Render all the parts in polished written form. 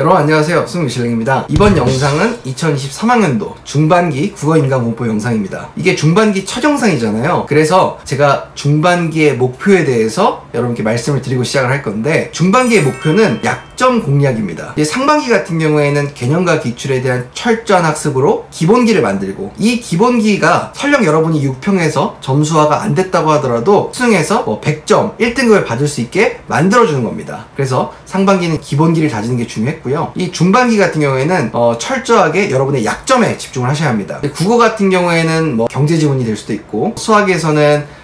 여러분 안녕하세요, 승미실랭입니다. 이번 영상은 2023학년도 중반기 국어인강공부 영상입니다. 이게 중반기 첫 영상이잖아요. 그래서 제가 중반기의 목표에 대해서 여러분께 말씀을 드리고 시작을 할 건데, 중반기의 목표는 약점 공략입니다. 상반기 같은 경우에는 개념과 기출에 대한 철저한 학습으로 기본기를 만들고, 이 기본기가 설령 여러분이 6평에서 점수화가 안 됐다고 하더라도 수능에서 100점 1등급을 받을 수 있게 만들어주는 겁니다. 그래서 상반기는 기본기를 다지는 게 중요했고요. 이 중반기 같은 경우에는 철저하게 여러분의 약점에 집중을 하셔야 합니다. 국어 같은 경우에는 경제 지문이 될 수도 있고, 수학에서는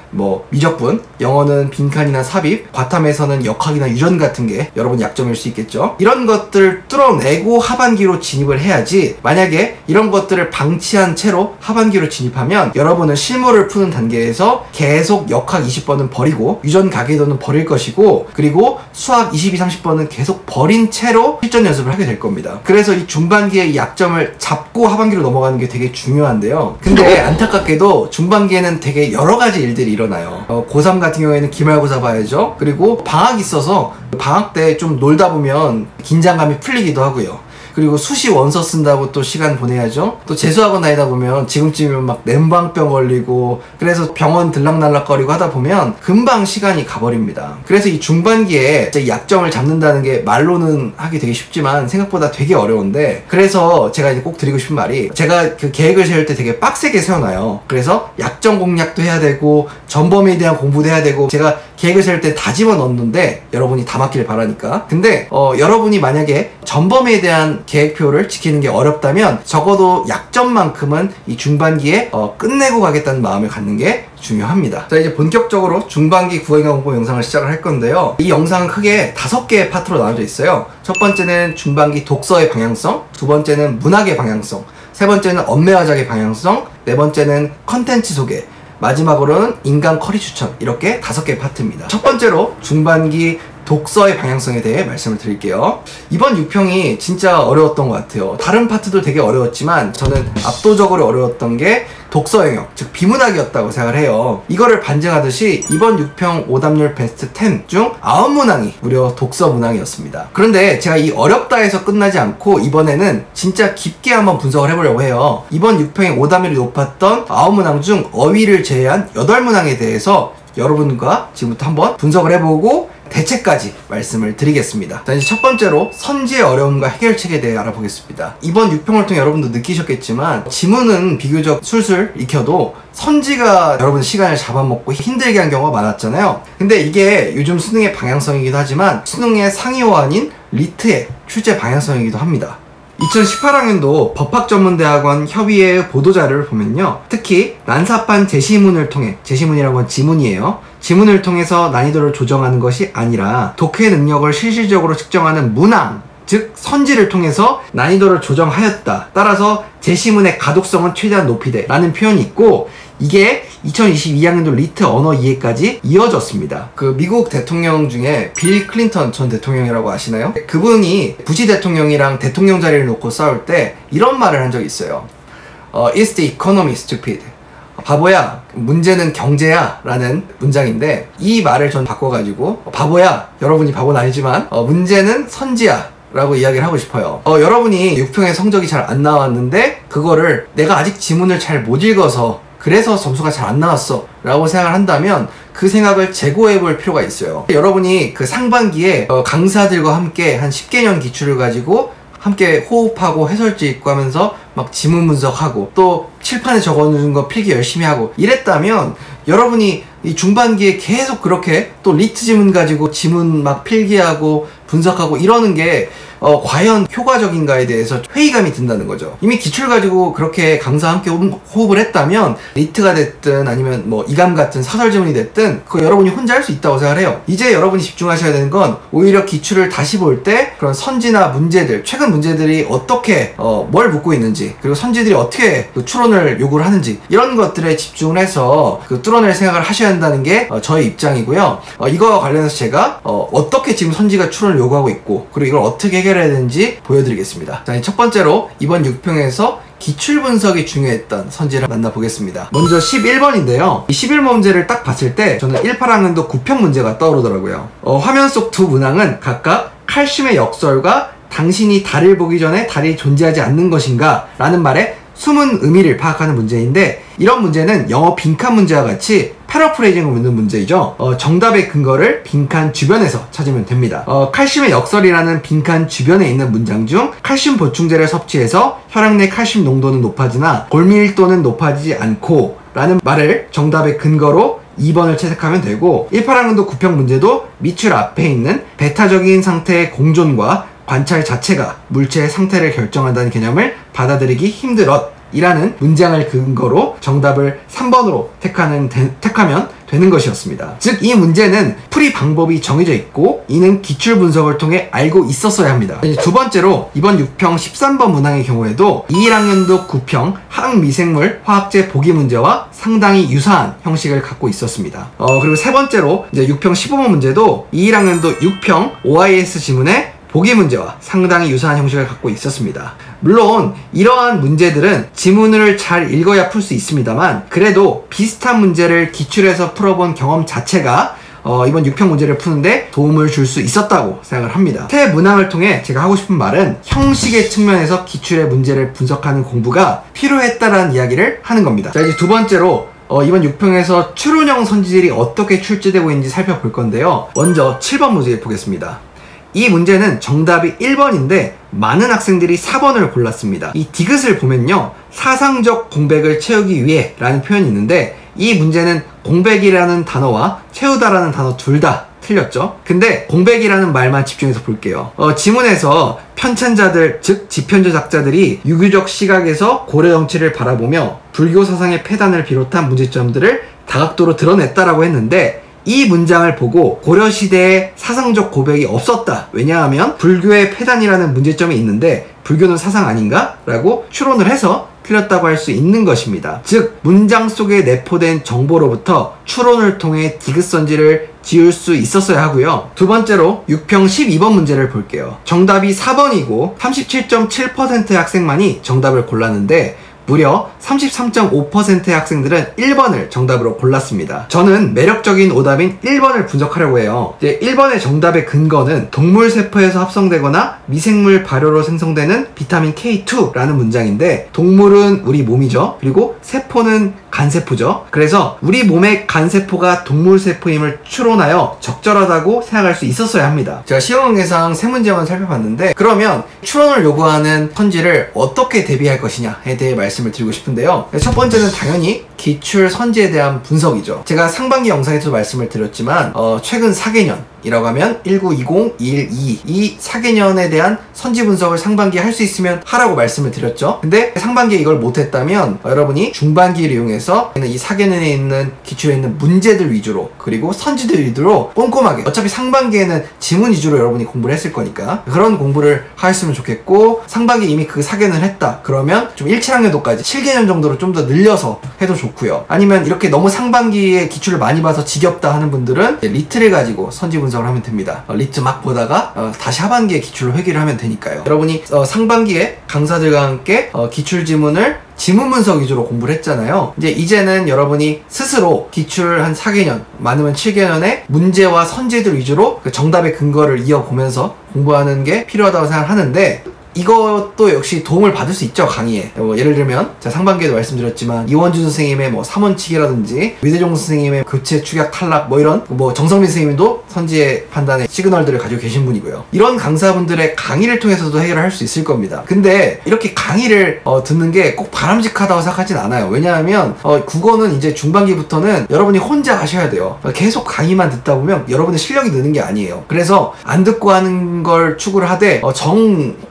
미적분, 영어는 빈칸이나 삽입, 과탐에서는 역학이나 유전 같은 게 여러분 약점일 수 있겠죠. 이런 것들을 뚫어내고 하반기로 진입을 해야지, 만약에 이런 것들을 방치한 채로 하반기로 진입하면 여러분은 실무를 푸는 단계에서 계속 역학 20번은 버리고 유전 가계도는 버릴 것이고, 그리고 수학 22, 30번은 계속 버린 채로 실전 연습을 하게 될 겁니다. 그래서 이 중반기의 약점을 잡고 하반기로 넘어가는 게 되게 중요한데요. 근데 안타깝게도 중반기에는 되게 여러 가지 일들이 일어나요. 고3 같은 경우에는 기말고사 봐야죠. 그리고 방학이 있어서 방학 때 좀 놀다 보면 긴장감이 풀리기도 하고요. 그리고 수시 원서 쓴다고 또 시간 보내야죠. 또 재수학원 다니다 보면 지금쯤이면 막 냉방병 걸리고, 그래서 병원 들락날락거리고 하다 보면 금방 시간이 가버립니다. 그래서 이 중반기에 제 약점을 잡는다는 게 말로는 하기 되게 쉽지만 생각보다 되게 어려운데, 그래서 제가 이제 꼭 드리고 싶은 말이, 제가 그 계획을 세울 때 되게 빡세게 세워놔요. 그래서 약점 공략도 해야 되고 전범에 대한 공부도 해야 되고, 제가 계획을 세울 때 다 집어넣는데 여러분이 다 맞기를 바라니까. 근데 여러분이 만약에 전범에 대한 계획표를 지키는 게 어렵다면 적어도 약점만큼은 이 중반기에 끝내고 가겠다는 마음을 갖는 게 중요합니다. 자, 이제 본격적으로 중반기 국어인강공부 영상을 시작을 할 건데요. 이 영상은 크게 5개의 파트로 나눠져 있어요. 첫 번째는 중반기 독서의 방향성, 두 번째는 문학의 방향성, 세 번째는 언매화작의 방향성, 네 번째는 컨텐츠 소개, 마지막으로는 인간 커리 추천, 이렇게 5개의 파트입니다. 첫 번째로 중반기 독서의 방향성에 대해 말씀을 드릴게요. 이번 6평이 진짜 어려웠던 것 같아요. 다른 파트도 되게 어려웠지만 저는 압도적으로 어려웠던 게 독서 영역, 즉 비문학이었다고 생각을 해요. 이거를 반증하듯이 이번 6평 오답률 베스트 10 중 9문항이 무려 독서 문항이었습니다. 그런데 제가 이 어렵다 해서 끝나지 않고 이번에는 진짜 깊게 한번 분석을 해보려고 해요. 이번 6평의 오답률이 높았던 9문항 중 어휘를 제외한 8문항에 대해서 여러분과 지금부터 한번 분석을 해보고 대책까지 말씀을 드리겠습니다. 자, 이제 첫 번째로 선지의 어려움과 해결책에 대해 알아보겠습니다. 이번 6평을 통해 여러분도 느끼셨겠지만 지문은 비교적 술술 익혀도 선지가 여러분 시간을 잡아먹고 힘들게 한 경우가 많았잖아요. 근데 이게 요즘 수능의 방향성이기도 하지만 수능의 상위호가 아닌 리트의 출제 방향성이기도 합니다. 2018학년도 법학전문대학원 협의회 보도자료를 보면요, 특히 난사판 제시문을 통해, 제시문이라는 건 지문이에요. 지문을 통해서 난이도를 조정하는 것이 아니라 독해 능력을 실질적으로 측정하는 문항, 즉 선지를 통해서 난이도를 조정하였다. 따라서 제시문의 가독성은 최대한 높이되 라는 표현이 있고, 이게 2022학년도 리트 언어 이해까지 이어졌습니다. 그 미국 대통령 중에 빌 클린턴 전 대통령이라고 아시나요? 그분이 부시 대통령이랑 대통령 자리를 놓고 싸울 때 이런 말을 한 적이 있어요. Is the economy stupid? 바보야, 문제는 경제야 라는 문장인데, 이 말을 전 바꿔가지고 바보야, 여러분이 바보는 아니지만 문제는 선지야 라고 이야기를 하고 싶어요. 여러분이 6평의 성적이 잘 안 나왔는데 그거를 내가 아직 지문을 잘 못 읽어서 그래서 점수가 잘 안 나왔어 라고 생각을 한다면 그 생각을 재고해 볼 필요가 있어요. 여러분이 그 상반기에 강사들과 함께 한 10개년 기출을 가지고 함께 호흡하고 해설지 읽고 하면서 막 지문 분석하고 또 칠판에 적어놓은 거 필기 열심히 하고 이랬다면, 여러분이 이 중반기에 계속 그렇게 또 리트 지문 가지고 지문 막 필기하고 분석하고 이러는 게 과연 효과적인가에 대해서 회의감이 든다는 거죠. 이미 기출 가지고 그렇게 강사와 함께 호흡을 했다면 리트가 됐든 아니면 이감 같은 사설 지문이 됐든 그거 여러분이 혼자 할 수 있다고 생각을 해요. 이제 여러분이 집중하셔야 되는 건 오히려 기출을 다시 볼 때 그런 선지나 문제들, 최근 문제들이 어떻게 뭘 묻고 있는지, 그리고 선지들이 어떻게 그 추론을 요구를 하는지, 이런 것들에 집중을 해서 그 뚫어낼 생각을 하셔야 한다는 게 저의 입장이고요. 이거와 관련해서 제가 어떻게 지금 선지가 추론을 요구하고 있고, 그리고 이걸 어떻게 해결해야 되는지 보여드리겠습니다. 자, 첫 번째로 이번 6평에서 기출 분석이 중요했던 선지를 만나보겠습니다. 먼저 11번인데요. 이 11번 문제를 딱 봤을 때 저는 18학년도 9편 문제가 떠오르더라고요. 화면 속 두 문항은 각각 칼슘의 역설과 당신이 달을 보기 전에 달이 존재하지 않는 것인가? 라는 말에 숨은 의미를 파악하는 문제인데, 이런 문제는 영어 빈칸 문제와 같이 패러프레이징을 묻는 문제이죠. 정답의 근거를 빈칸 주변에서 찾으면 됩니다. 칼슘의 역설이라는 빈칸 주변에 있는 문장 중 칼슘 보충제를 섭취해서 혈액 내 칼슘 농도는 높아지나 골밀도는 높아지지 않고 라는 말을 정답의 근거로 2번을 채택하면 되고, 18학년도 9평 문제도 밑줄 앞에 있는 배타적인 상태의 공존과 관찰 자체가 물체의 상태를 결정한다는 개념을 받아들이기 힘들었 이라는 문장을 근거로 정답을 3번으로 택하면 되는 것이었습니다. 즉, 이 문제는 풀이 방법이 정해져 있고 이는 기출 분석을 통해 알고 있었어야 합니다. 두 번째로 이번 6평 13번 문항의 경우에도 21학년도 9평 항미생물 화학제 보기 문제와 상당히 유사한 형식을 갖고 있었습니다. 그리고 세 번째로 이제 6평 15번 문제도 21학년도 6평 OIS 지문에 보기 문제와 상당히 유사한 형식을 갖고 있었습니다. 물론 이러한 문제들은 지문을 잘 읽어야 풀 수 있습니다만, 그래도 비슷한 문제를 기출해서 풀어본 경험 자체가 이번 6평 문제를 푸는데 도움을 줄 수 있었다고 생각을 합니다. 새 문항을 통해 제가 하고 싶은 말은 형식의 측면에서 기출의 문제를 분석하는 공부가 필요했다라는 이야기를 하는 겁니다. 자, 이제 두 번째로 이번 6평에서 추론형 선지질이 어떻게 출제되고 있는지 살펴볼 건데요. 먼저 7번 문제 보겠습니다. 이 문제는 정답이 1번인데 많은 학생들이 4번을 골랐습니다. 이 디귿을 보면요, 사상적 공백을 채우기 위해 라는 표현이 있는데, 이 문제는 공백이라는 단어와 채우다라는 단어 둘 다 틀렸죠. 근데 공백이라는 말만 집중해서 볼게요. 지문에서 편찬자들, 즉 지편저 작자들이 유교적 시각에서 고려 정치를 바라보며 불교 사상의 폐단을 비롯한 문제점들을 다각도로 드러냈다라고 했는데, 이 문장을 보고 고려시대에 사상적 고백이 없었다. 왜냐하면 불교의 폐단이라는 문제점이 있는데 불교는 사상 아닌가? 라고 추론을 해서 틀렸다고 할 수 있는 것입니다. 즉, 문장 속에 내포된 정보로부터 추론을 통해 디귿선지를 지을 수 있었어야 하고요. 두 번째로 6평 12번 문제를 볼게요. 정답이 4번이고 37.7%의 학생만이 정답을 골랐는데 무려 33.5%의 학생들은 1번을 정답으로 골랐습니다. 저는 매력적인 오답인 1번을 분석하려고 해요. 이제 1번의 정답의 근거는 동물 세포에서 합성되거나 미생물 발효로 생성되는 비타민 K2라는 문장인데, 동물은 우리 몸이죠. 그리고 세포는 간세포죠. 그래서 우리 몸의 간세포가 동물 세포임을 추론하여 적절하다고 생각할 수 있었어야 합니다. 제가 시험관계상 세 문제만 살펴봤는데, 그러면 추론을 요구하는 선지를 어떻게 대비할 것이냐에 대해 말씀을 드리고 싶은데요. 첫 번째는 당연히 기출 선지에 대한 분석이죠. 제가 상반기 영상에서 말씀을 드렸지만 최근 4개년이라고 하면 1920, 212 이 4개년에 대한 선지 분석을 상반기에 할 수 있으면 하라고 말씀을 드렸죠. 근데 상반기에 이걸 못했다면 여러분이 중반기를 이용해서 이 4개년에 있는 기출에 있는 문제들 위주로, 그리고 선지들 위주로 꼼꼼하게, 어차피 상반기에는 지문 위주로 여러분이 공부를 했을 거니까 그런 공부를 하셨으면 좋겠고, 상반기에 이미 그 4개년을 했다 그러면 좀 17학년도까지 7개년 정도로 좀 더 늘려서 해도 좋고요. 아니면 이렇게 너무 상반기에 기출을 많이 봐서 지겹다 하는 분들은 리트를 가지고 선지 분석을 하면 됩니다. 리트 막 보다가 다시 하반기에 기출로 회귀를 하면 되니까요. 여러분이 상반기에 강사들과 함께 기출 지문을 지문 분석 위주로 공부를 했잖아요. 이제는 여러분이 스스로 기출 한 4개년, 많으면 7개년의 문제와 선지들 위주로 그 정답의 근거를 이어보면서 공부하는 게 필요하다고 생각하는데, 이것도 역시 도움을 받을 수 있죠, 강의에. 예를 들면 제가 상반기에도 말씀드렸지만 이원준 선생님의 사문치기라든지 위대종 선생님의 교체 축약 탈락 이런 정성민 선생님도 선지의 판단의 시그널들을 가지고 계신 분이고요. 이런 강사분들의 강의를 통해서도 해결할 수 있을 겁니다. 근데 이렇게 강의를 듣는 게 꼭 바람직하다고 생각하진 않아요. 왜냐하면 국어는 이제 중반기부터는 여러분이 혼자 하셔야 돼요. 계속 강의만 듣다 보면 여러분의 실력이 느는 게 아니에요. 그래서 안 듣고 하는 걸 추구를 하되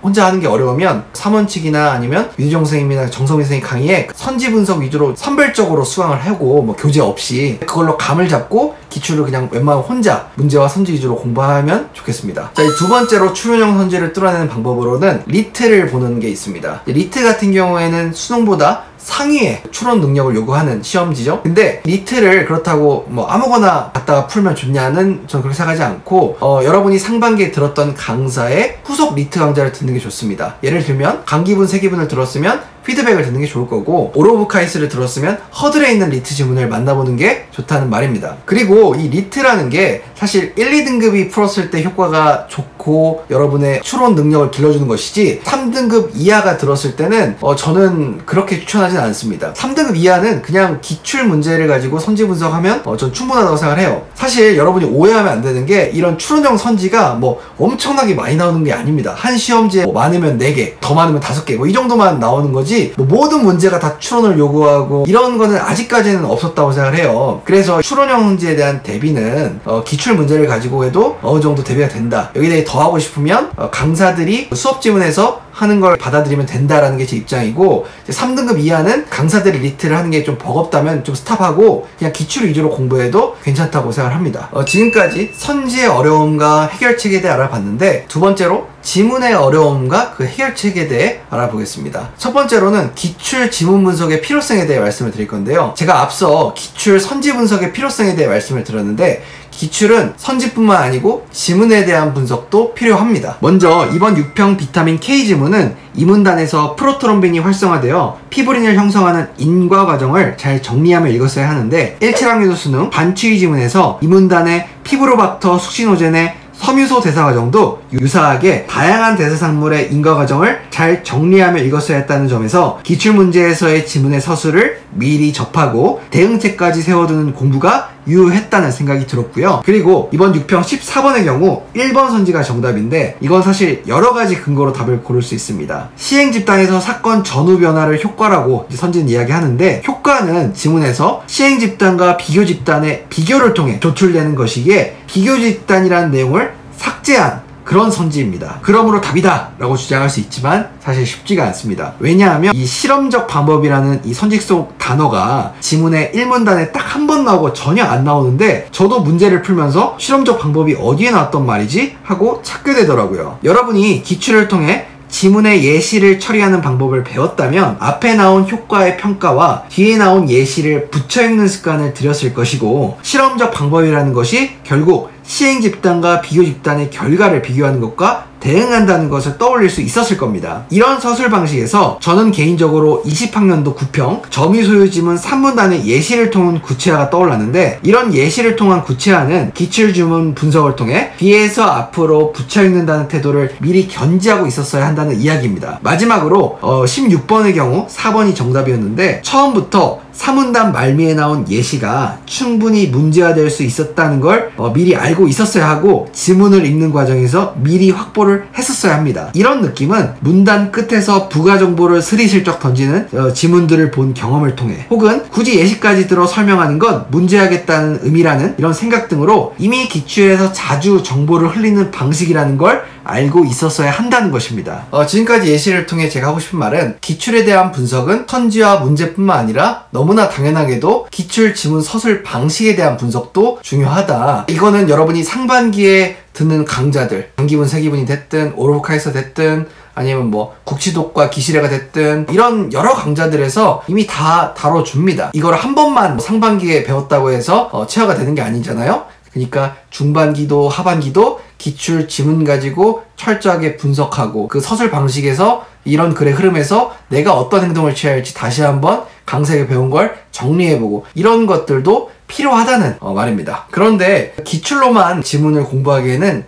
혼자 하는 게 어려우면 삼원칙이나 아니면 위대종 선생님이나 정성민 선생님 강의에 선지 분석 위주로 선별적으로 수강을 하고 교재 없이 그걸로 감을 잡고 기출을 그냥 웬만하면 혼자 문제와 선지 위주로 공부하면 좋겠습니다. 자, 두 번째로 추론형 선지를 뚫어내는 방법으로는 리트를 보는 게 있습니다. 리트 같은 경우에는 수능보다 상위의 추론 능력을 요구하는 시험지죠. 근데 리트를 그렇다고 아무거나 갖다가 풀면 좋냐는 저는 그렇게 생각하지 않고 여러분이 상반기에 들었던 강사의 후속 리트 강좌를 듣는 게 좋습니다. 예를 들면 강기분, 세기분을 들었으면 피드백을 듣는 게 좋을 거고, 올 오브 카이스를 들었으면 허들에 있는 리트 지문을 만나보는 게 좋다는 말입니다. 그리고 이 리트라는 게 사실 1, 2등급이 풀었을 때 효과가 좋고 여러분의 추론 능력을 길러주는 것이지 3등급 이하가 들었을 때는 저는 그렇게 추천하진 않습니다. 3등급 이하는 그냥 기출 문제를 가지고 선지 분석하면 전 충분하다고 생각을 해요. 사실 여러분이 오해하면 안 되는 게 이런 추론형 선지가 뭐 엄청나게 많이 나오는 게 아닙니다. 한 시험지에 뭐 많으면 4개, 더 많으면 5개 뭐 이 정도만 나오는 거지, 뭐 모든 문제가 다 추론을 요구하고 이런 거는 아직까지는 없었다고 생각을 해요. 그래서 추론형 선지에 대한 대비는 기출 문제를 가지고 해도 어느 정도 대비가 된다. 여기에 대해 더 하고 싶으면 강사들이 수업 지문에서 하는 걸 받아들이면 된다라는 게 제 입장이고, 3등급 이하는 강사들이 리트를 하는 게 좀 버겁다면 좀 스탑하고 그냥 기출 위주로 공부해도 괜찮다고 생각을 합니다. 지금까지 선지의 어려움과 해결책에 대해 알아봤는데, 두 번째로 지문의 어려움과 그 해결책에 대해 알아보겠습니다. 첫 번째로는 기출 지문 분석의 필요성에 대해 말씀을 드릴 건데요. 제가 앞서 기출 선지 분석의 필요성에 대해 말씀을 드렸는데, 기출은 선지뿐만 아니고 지문에 대한 분석도 필요합니다. 먼저 이번 6평 비타민 K 지문은 이문단에서 프로트롬빈이 활성화되어 피브린을 형성하는 인과 과정을 잘 정리하며 읽었어야 하는데, 17학년도 수능 반추위 지문에서 이문단의 피브로박터 숙신호젠의 섬유소 대사 과정도 유사하게 다양한 대사상물의 인과 과정을 잘 정리하며 읽었어야 했다는 점에서 기출문제에서의 지문의 서술을 미리 접하고 대응책까지 세워두는 공부가 유효했다는 생각이 들었고요. 그리고 이번 6평 14번의 경우 1번 선지가 정답인데, 이건 사실 여러가지 근거로 답을 고를 수 있습니다. 시행 집단에서 사건 전후 변화를 효과라고 선지는 이야기하는데, 효과는 지문에서 시행 집단과 비교 집단의 비교를 통해 조출되는 것이기에 비교 집단이라는 내용을 삭제한 그런 선지입니다. 그러므로 답이다 라고 주장할 수 있지만 사실 쉽지가 않습니다. 왜냐하면 이 실험적 방법이라는 이 선지 속 단어가 지문의 1문단에 딱 한 번 나오고 전혀 안 나오는데, 저도 문제를 풀면서 실험적 방법이 어디에 나왔던 말이지 하고 찾게 되더라고요. 여러분이 기출을 통해 지문의 예시를 처리하는 방법을 배웠다면 앞에 나온 효과의 평가와 뒤에 나온 예시를 붙여 읽는 습관을 들였을 것이고, 실험적 방법이라는 것이 결국 시행 집단과 비교 집단의 결과를 비교하는 것과 대응한다는 것을 떠올릴 수 있었을 겁니다. 이런 서술 방식에서 저는 개인적으로 20학년도 9평 점유소유지문 3문단의 예시를 통한 구체화가 떠올랐는데, 이런 예시를 통한 구체화는 기출지문 분석을 통해 뒤에서 앞으로 붙여 읽는다는 태도를 미리 견지하고 있었어야 한다는 이야기입니다. 마지막으로 16번의 경우 4번이 정답이었는데, 처음부터 3문단 말미에 나온 예시가 충분히 문제화될 수 있었다는 걸 미리 알고 있었어야 하고 지문을 읽는 과정에서 미리 확보를 했었어야 합니다. 이런 느낌은 문단 끝에서 부가 정보를 스리슬쩍 던지는 지문들을 본 경험을 통해, 혹은 굳이 예시까지 들어 설명하는 건 문제하겠다는 의미라는 이런 생각 등으로 이미 기출에서 자주 정보를 흘리는 방식이라는 걸 알고 있었어야 한다는 것입니다. 지금까지 예시를 통해 제가 하고 싶은 말은, 기출에 대한 분석은 선지와 문제뿐만 아니라 너무나 당연하게도 기출 지문 서술 방식에 대한 분석도 중요하다. 이거는 여러분이 상반기에 듣는 강좌들, 단기분, 세기분이 됐든 올 오브 카이스트 됐든 아니면 뭐 국치독과 기시래가 됐든 이런 여러 강좌들에서 이미 다 다뤄줍니다. 이걸 한 번만 상반기에 배웠다고 해서 체화가 되는 게 아니잖아요. 그러니까 중반기도 하반기도 기출 지문 가지고 철저하게 분석하고 그 서술 방식에서 이런 글의 흐름에서 내가 어떤 행동을 취해야 할지 다시 한번 강사에게 배운 걸 정리해보고, 이런 것들도 필요하다는 말입니다. 그런데 기출로만 지문을 공부하기에는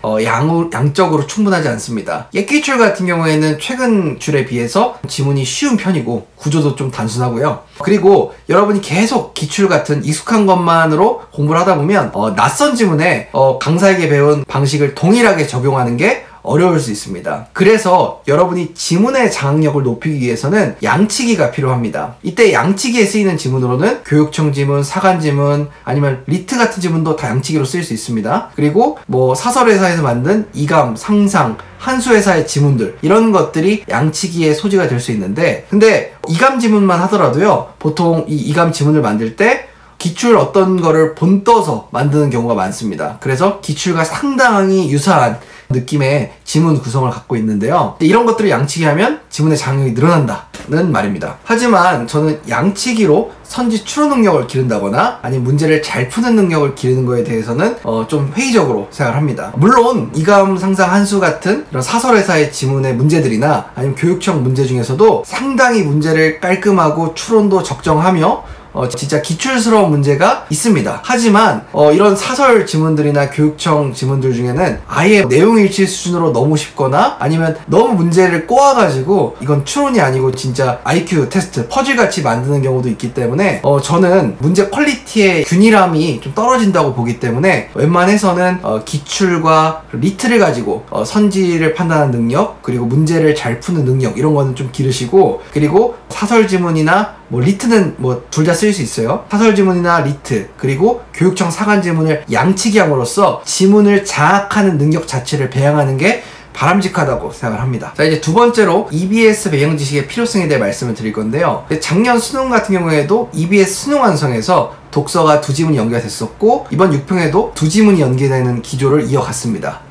양적으로 충분하지 않습니다. 옛기출 같은 경우에는 최근 줄에 비해서 지문이 쉬운 편이고 구조도 좀 단순하고요. 그리고 여러분이 계속 기출 같은 익숙한 것만으로 공부를 하다 보면 낯선 지문에 강사에게 배운 방식을 동일하게 적용하는 게 어려울 수 있습니다. 그래서 여러분이 지문의 장악력을 높이기 위해서는 양치기가 필요합니다. 이때 양치기에 쓰이는 지문으로는 교육청 지문, 사관 지문, 아니면 리트 같은 지문도 다 양치기로 쓰일 수 있습니다. 그리고 뭐 사설회사에서 만든 이감, 상상, 한수회사의 지문들, 이런 것들이 양치기의 소지가 될 수 있는데, 근데 이감 지문만 하더라도요, 보통 이 이감 지문을 만들 때 기출 어떤 거를 본떠서 만드는 경우가 많습니다. 그래서 기출과 상당히 유사한 느낌의 지문 구성을 갖고 있는데요. 이런 것들을 양치기 하면 지문의 장력이 늘어난다 있다는 말입니다. 하지만 저는 양치기로 선지 추론 능력을 기른다거나 아니면 문제를 잘 푸는 능력을 기르는 거에 대해서는 좀 회의적으로 생각을 합니다. 물론 이감 상상 한수 같은 이런 사설회사의 지문의 문제들이나 아니면 교육청 문제 중에서도 상당히 문제를 깔끔하고 추론도 적정하며 진짜 기출스러운 문제가 있습니다. 하지만 이런 사설 지문들이나 교육청 지문들 중에는 아예 내용일치 수준으로 너무 쉽거나 아니면 너무 문제를 꼬아가지고 이건 추론이 아니고 진짜 IQ 테스트, 퍼즐같이 만드는 경우도 있기 때문에 저는 문제 퀄리티의 균일함이 좀 떨어진다고 보기 때문에 웬만해서는 기출과 리트를 가지고 선지를 판단하는 능력, 그리고 문제를 잘 푸는 능력, 이런 거는 좀 기르시고, 그리고 사설 지문이나 리트는 둘 다 쓸 수 있어요. 사설 지문이나 리트, 그리고 교육청 사관 지문을 양치기 함으로써 지문을 장악하는 능력 자체를 배양하는 게 바람직하다고 생각을 합니다. 자, 이제 두 번째로 EBS 배경 지식의 필요성에 대해 말씀을 드릴 건데요. 작년 수능 같은 경우에도 EBS 수능 완성에서 독서가 2지문이 연계가 됐었고, 이번 6평에도 2지문이 연계되는 기조를 이어갔습니다.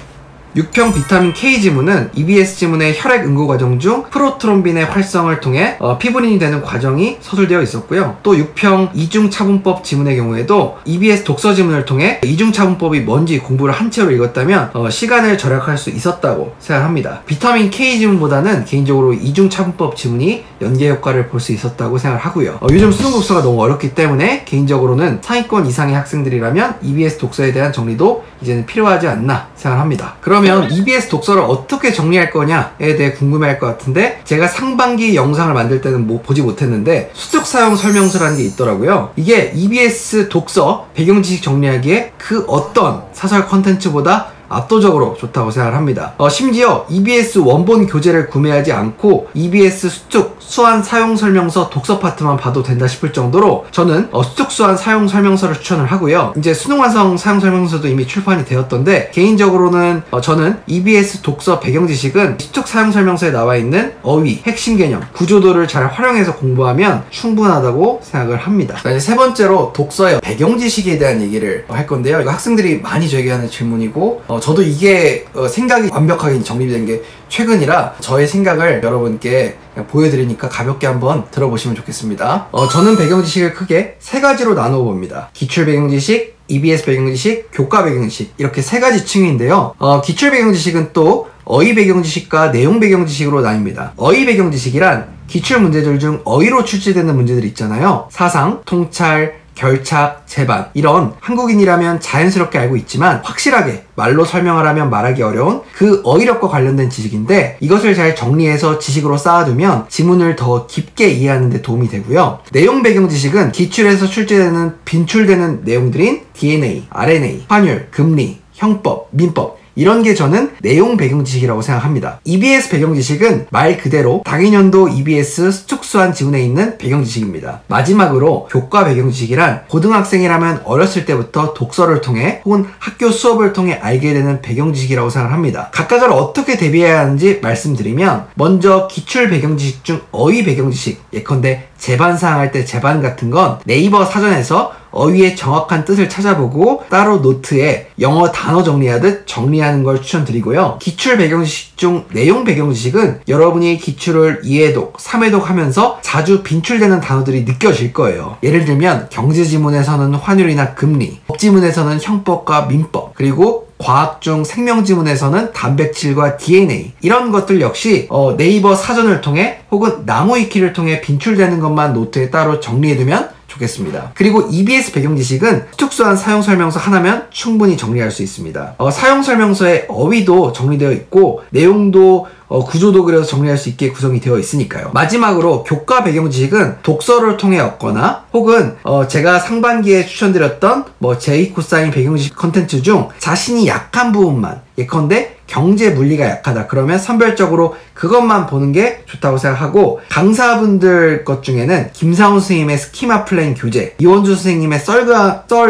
6평 비타민 K 지문은 EBS 지문의 혈액 응고 과정 중 프로트롬빈의 활성을 통해 피브린이 되는 과정이 서술되어 있었고요. 또 6평 이중차분법 지문의 경우에도 EBS 독서 지문을 통해 이중차분법이 뭔지 공부를 한 채로 읽었다면 시간을 절약할 수 있었다고 생각합니다. 비타민 K 지문보다는 개인적으로 이중차분법 지문이 연계 효과를 볼 수 있었다고 생각을 하고요. 요즘 수능 독서가 너무 어렵기 때문에 개인적으로는 상위권 이상의 학생들이라면 EBS 독서에 대한 정리도 이제는 필요하지 않나 생각을 합니다. 그러면 EBS 독서를 어떻게 정리할 거냐에 대해 궁금해할 것 같은데, 제가 상반기 영상을 만들 때는 보지 못했는데 수특 사용 설명서라는 게 있더라고요. 이게 EBS 독서 배경 지식 정리하기에 그 어떤 사설 컨텐츠보다 압도적으로 좋다고 생각을 합니다. 심지어 EBS 원본 교재를 구매하지 않고 EBS 수특 수완 사용 설명서 독서 파트만 봐도 된다 싶을 정도로 저는 수특 수완 사용 설명서를 추천을 하고요. 이제 수능 완성 사용 설명서도 이미 출판이 되었던데, 개인적으로는 저는 EBS 독서 배경 지식은 수특 사용 설명서에 나와 있는 어휘, 핵심 개념, 구조도를 잘 활용해서 공부하면 충분하다고 생각을 합니다. 자, 이제 세 번째로 독서의 배경 지식에 대한 얘기를 할 건데요. 이거 학생들이 많이 저에게 하는 질문이고, 저도 이게 생각이 완벽하게 정리된 게 최근이라 저의 생각을 여러분께 그냥 보여드리니까 가볍게 한번 들어보시면 좋겠습니다. 저는 배경 지식을 크게 세 가지로 나누어 봅니다. 기출 배경 지식, EBS 배경 지식, 교과 배경 지식, 이렇게 세 가지 층인데요. 기출 배경 지식은 또 어휘 배경 지식과 내용 배경 지식으로 나뉩니다. 어휘 배경 지식이란 기출 문제들 중 어휘로 출제되는 문제들 있잖아요. 사상, 통찰, 결착, 제반, 이런 한국인이라면 자연스럽게 알고 있지만 확실하게 말로 설명을 하면 말하기 어려운 그 어휘력과 관련된 지식인데, 이것을 잘 정리해서 지식으로 쌓아두면 지문을 더 깊게 이해하는 데 도움이 되고요. 내용 배경 지식은 기출에서 출제되는 빈출되는 내용들인 DNA, RNA, 환율, 금리, 형법, 민법, 이런 게 저는 내용 배경 지식이라고 생각합니다. EBS 배경 지식은 말 그대로 당일연도 EBS 수특수한 지문에 있는 배경 지식입니다. 마지막으로 교과 배경 지식이란 고등학생이라면 어렸을 때부터 독서를 통해 혹은 학교 수업을 통해 알게 되는 배경 지식이라고 생각합니다. 각각을 어떻게 대비해야 하는지 말씀드리면, 먼저 기출 배경 지식 중 어휘 배경 지식, 예컨대 제반사항 할 때 제반 같은 건 네이버 사전에서 어휘의 정확한 뜻을 찾아보고 따로 노트에 영어 단어 정리하듯 정리하는 걸 추천드리고요. 기출 배경 지식 중 내용 배경 지식은 여러분이 기출을 2회독, 3회독 하면서 자주 빈출되는 단어들이 느껴질 거예요. 예를 들면 경제 지문에서는 환율이나 금리, 법 지문에서는 형법과 민법, 그리고 과학 중 생명 지문에서는 단백질과 DNA, 이런 것들 역시 네이버 사전을 통해 혹은 나무위키를 통해 빈출되는 것만 노트에 따로 정리해두면 좋겠습니다. 그리고 EBS 배경 지식은 특수한 사용 설명서 하나면 충분히 정리할 수 있습니다. 사용 설명서에 어휘도 정리되어 있고 내용도 구조도 그려서 정리할 수 있게 구성이 되어 있으니까요. 마지막으로 교과 배경 지식은 독서를 통해 얻거나 혹은 제가 상반기에 추천드렸던 제2 코사인 배경 지식 컨텐츠 중 자신이 약한 부분만, 예컨대 경제 물리가 약하다 그러면 선별적으로 그것만 보는 게 좋다고 생각하고, 강사분들 것 중에는 김상훈 선생님의 스키마 플레인 교재, 이원주 선생님의 썰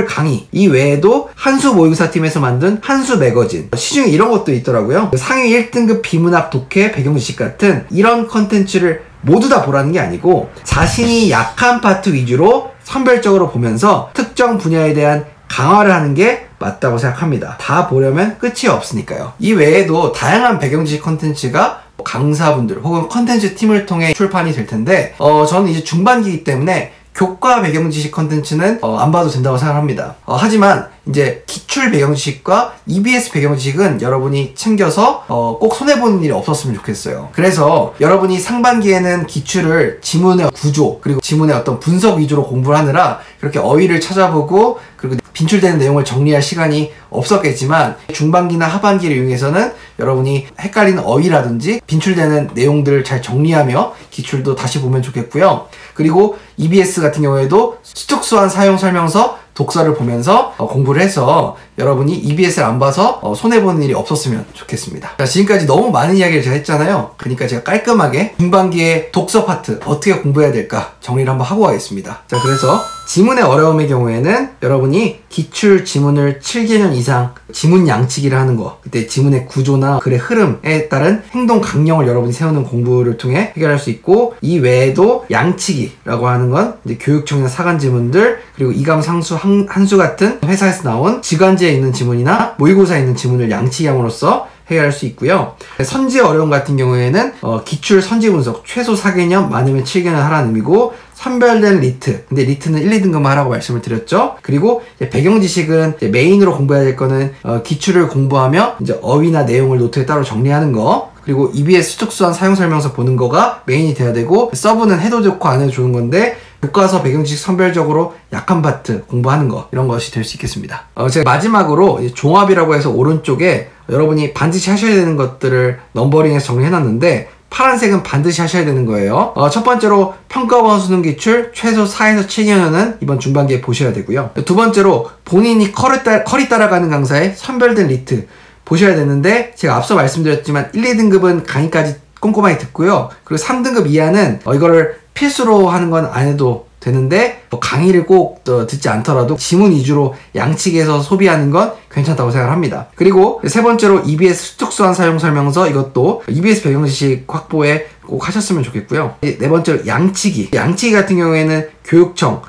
강의, 이 외에도 한수 모의고사팀에서 만든 한수 매거진, 시중에 이런 것도 있더라고요. 상위 1등급 비문학 독해 배경 지식 같은 이런 컨텐츠를 모두 다 보라는 게 아니고 자신이 약한 파트 위주로 선별적으로 보면서 특정 분야에 대한 강화를 하는 게 맞다고 생각합니다. 다 보려면 끝이 없으니까요. 이 외에도 다양한 배경 지식 컨텐츠가 강사분들 혹은 컨텐츠 팀을 통해 출판이 될 텐데 저는 이제 중반기이기 때문에 교과 배경 지식 컨텐츠는 안 봐도 된다고 생각합니다. 하지만 이제 기출 배경 지식과 EBS 배경 지식은 여러분이 챙겨서 꼭 손해보는 일이 없었으면 좋겠어요. 그래서 여러분이 상반기에는 기출을 지문의 구조 그리고 지문의 어떤 분석 위주로 공부를 하느라 그렇게 어휘를 찾아보고 그리고 빈출되는 내용을 정리할 시간이 없었겠지만 중반기나 하반기를 이용해서는 여러분이 헷갈리는 어휘라든지 빈출되는 내용들을 잘 정리하며 기출도 다시 보면 좋겠고요. 그리고 EBS 같은 경우에도 수특수한 사용 설명서 독서를 보면서 공부를 해서 여러분이 EBS를 안 봐서 손해보는 일이 없었으면 좋겠습니다. 자, 지금까지 너무 많은 이야기를 제가 했잖아요. 그러니까 제가 깔끔하게 중반기의 독서 파트 어떻게 공부해야 될까 정리를 한번 하고 가겠습니다. 자, 그래서 지문의 어려움의 경우에는 여러분이 기출 지문을 7개년 이상 지문 양치기를 하는 거, 그때 지문의 구조나 글의 흐름에 따른 행동 강령을 여러분이 세우는 공부를 통해 해결할 수 있고, 이 외에도 양치기라고 하는 건 이제 교육청이나 사간 지문들, 그리고 이감 상수 한수 같은 회사에서 나온 직관지에 있는 지문이나 모의고사에 있는 지문을 양치기함으로써 해결할 수 있고요. 선지 어려움 같은 경우에는 기출 선지 분석 최소 4개년 많으면 7개년 하라는 의미고, 선별된 리트, 근데 리트는 1, 2등급만 하라고 말씀을 드렸죠. 그리고 배경 지식은 메인으로 공부해야 될 거는 기출을 공부하며 이제 어휘나 내용을 노트에 따로 정리하는 거, 그리고 EBS 수특수한 사용 설명서 보는 거가 메인이 돼야 되고, 서브는 해도 좋고 안 해도 좋은 건데 교과서 배경 지식 선별적으로 약한 파트 공부하는 거, 이런 것이 될 수 있겠습니다. 제가 마지막으로 종합이라고 해서 오른쪽에 여러분이 반드시 하셔야 되는 것들을 넘버링해서 정리해놨는데, 파란색은 반드시 하셔야 되는 거예요. 첫 번째로 평가원 수능 기출 최소 4에서 7개년은 이번 중반기에 보셔야 되고요. 두 번째로 본인이 컬이 따라가는 강사의 선별된 리트 보셔야 되는데, 제가 앞서 말씀드렸지만 1, 2등급은 강의까지 꼼꼼하게 듣고요. 그리고 3등급 이하는 이거를 필수로 하는 건 안 해도 되는데, 강의를 꼭 듣지 않더라도 지문 위주로 양측에서 소비하는 건 괜찮다고 생각합니다. 그리고 세 번째로 EBS 수특수한 사용 설명서, 이것도 EBS 배경 지식 확보에 꼭 하셨으면 좋겠고요. 네 번째로 양치기 같은 경우에는 교육청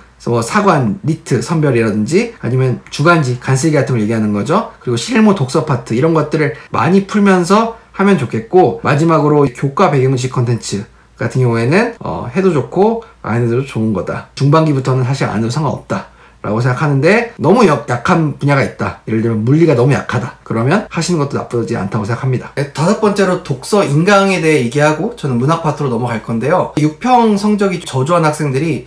사관, 리트, 선별이라든지 아니면 주간지, 간쓰기 같은 걸 얘기하는 거죠. 그리고 실무 독서 파트, 이런 것들을 많이 풀면서 하면 좋겠고, 마지막으로 교과 배경지식 컨텐츠 같은 경우에는 해도 좋고 안 해도 좋은 거다. 중반기부터는 사실 안 해도 상관없다 라고 생각하는데, 너무 약한 분야가 있다, 예를 들면 물리가 너무 약하다, 그러면 하시는 것도 나쁘지 않다고 생각합니다. 다섯 번째로 독서 인강에 대해 얘기하고 저는 문학 파트로 넘어갈 건데요. 6평 성적이 저조한 학생들이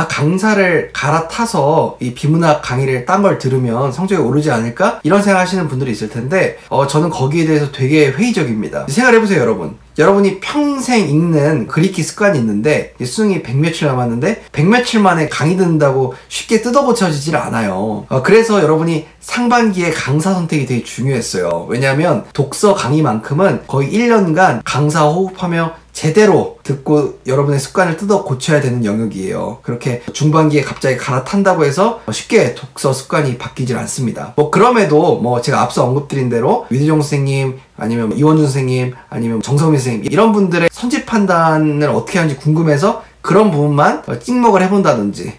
강사를 갈아타서 이 비문학 강의를 딴 걸 들으면 성적이 오르지 않을까, 이런 생각하시는 분들이 있을 텐데, 저는 거기에 대해서 되게 회의적입니다. 생각해보세요. 여러분이 평생 읽는 글읽기 습관이 있는데, 수능이 100며칠 남았는데 100며칠 만에 강의 듣는다고 쉽게 뜯어고쳐지질 않아요. 그래서 여러분이 상반기에 강사 선택이 되게 중요했어요. 왜냐하면 독서 강의만큼은 거의 1년간 강사 호흡하며 제대로 듣고 여러분의 습관을 뜯어 고쳐야 되는 영역이에요. 그렇게 중반기에 갑자기 갈아탄다고 해서 쉽게 독서 습관이 바뀌질 않습니다. 그럼에도 제가 앞서 언급드린 대로 위대종 선생님, 아니면 이원준 선생님, 아니면 정성민 선생님, 이런 분들의 선지 판단을 어떻게 하는지 궁금해서 그런 부분만 찍먹을 해본다든지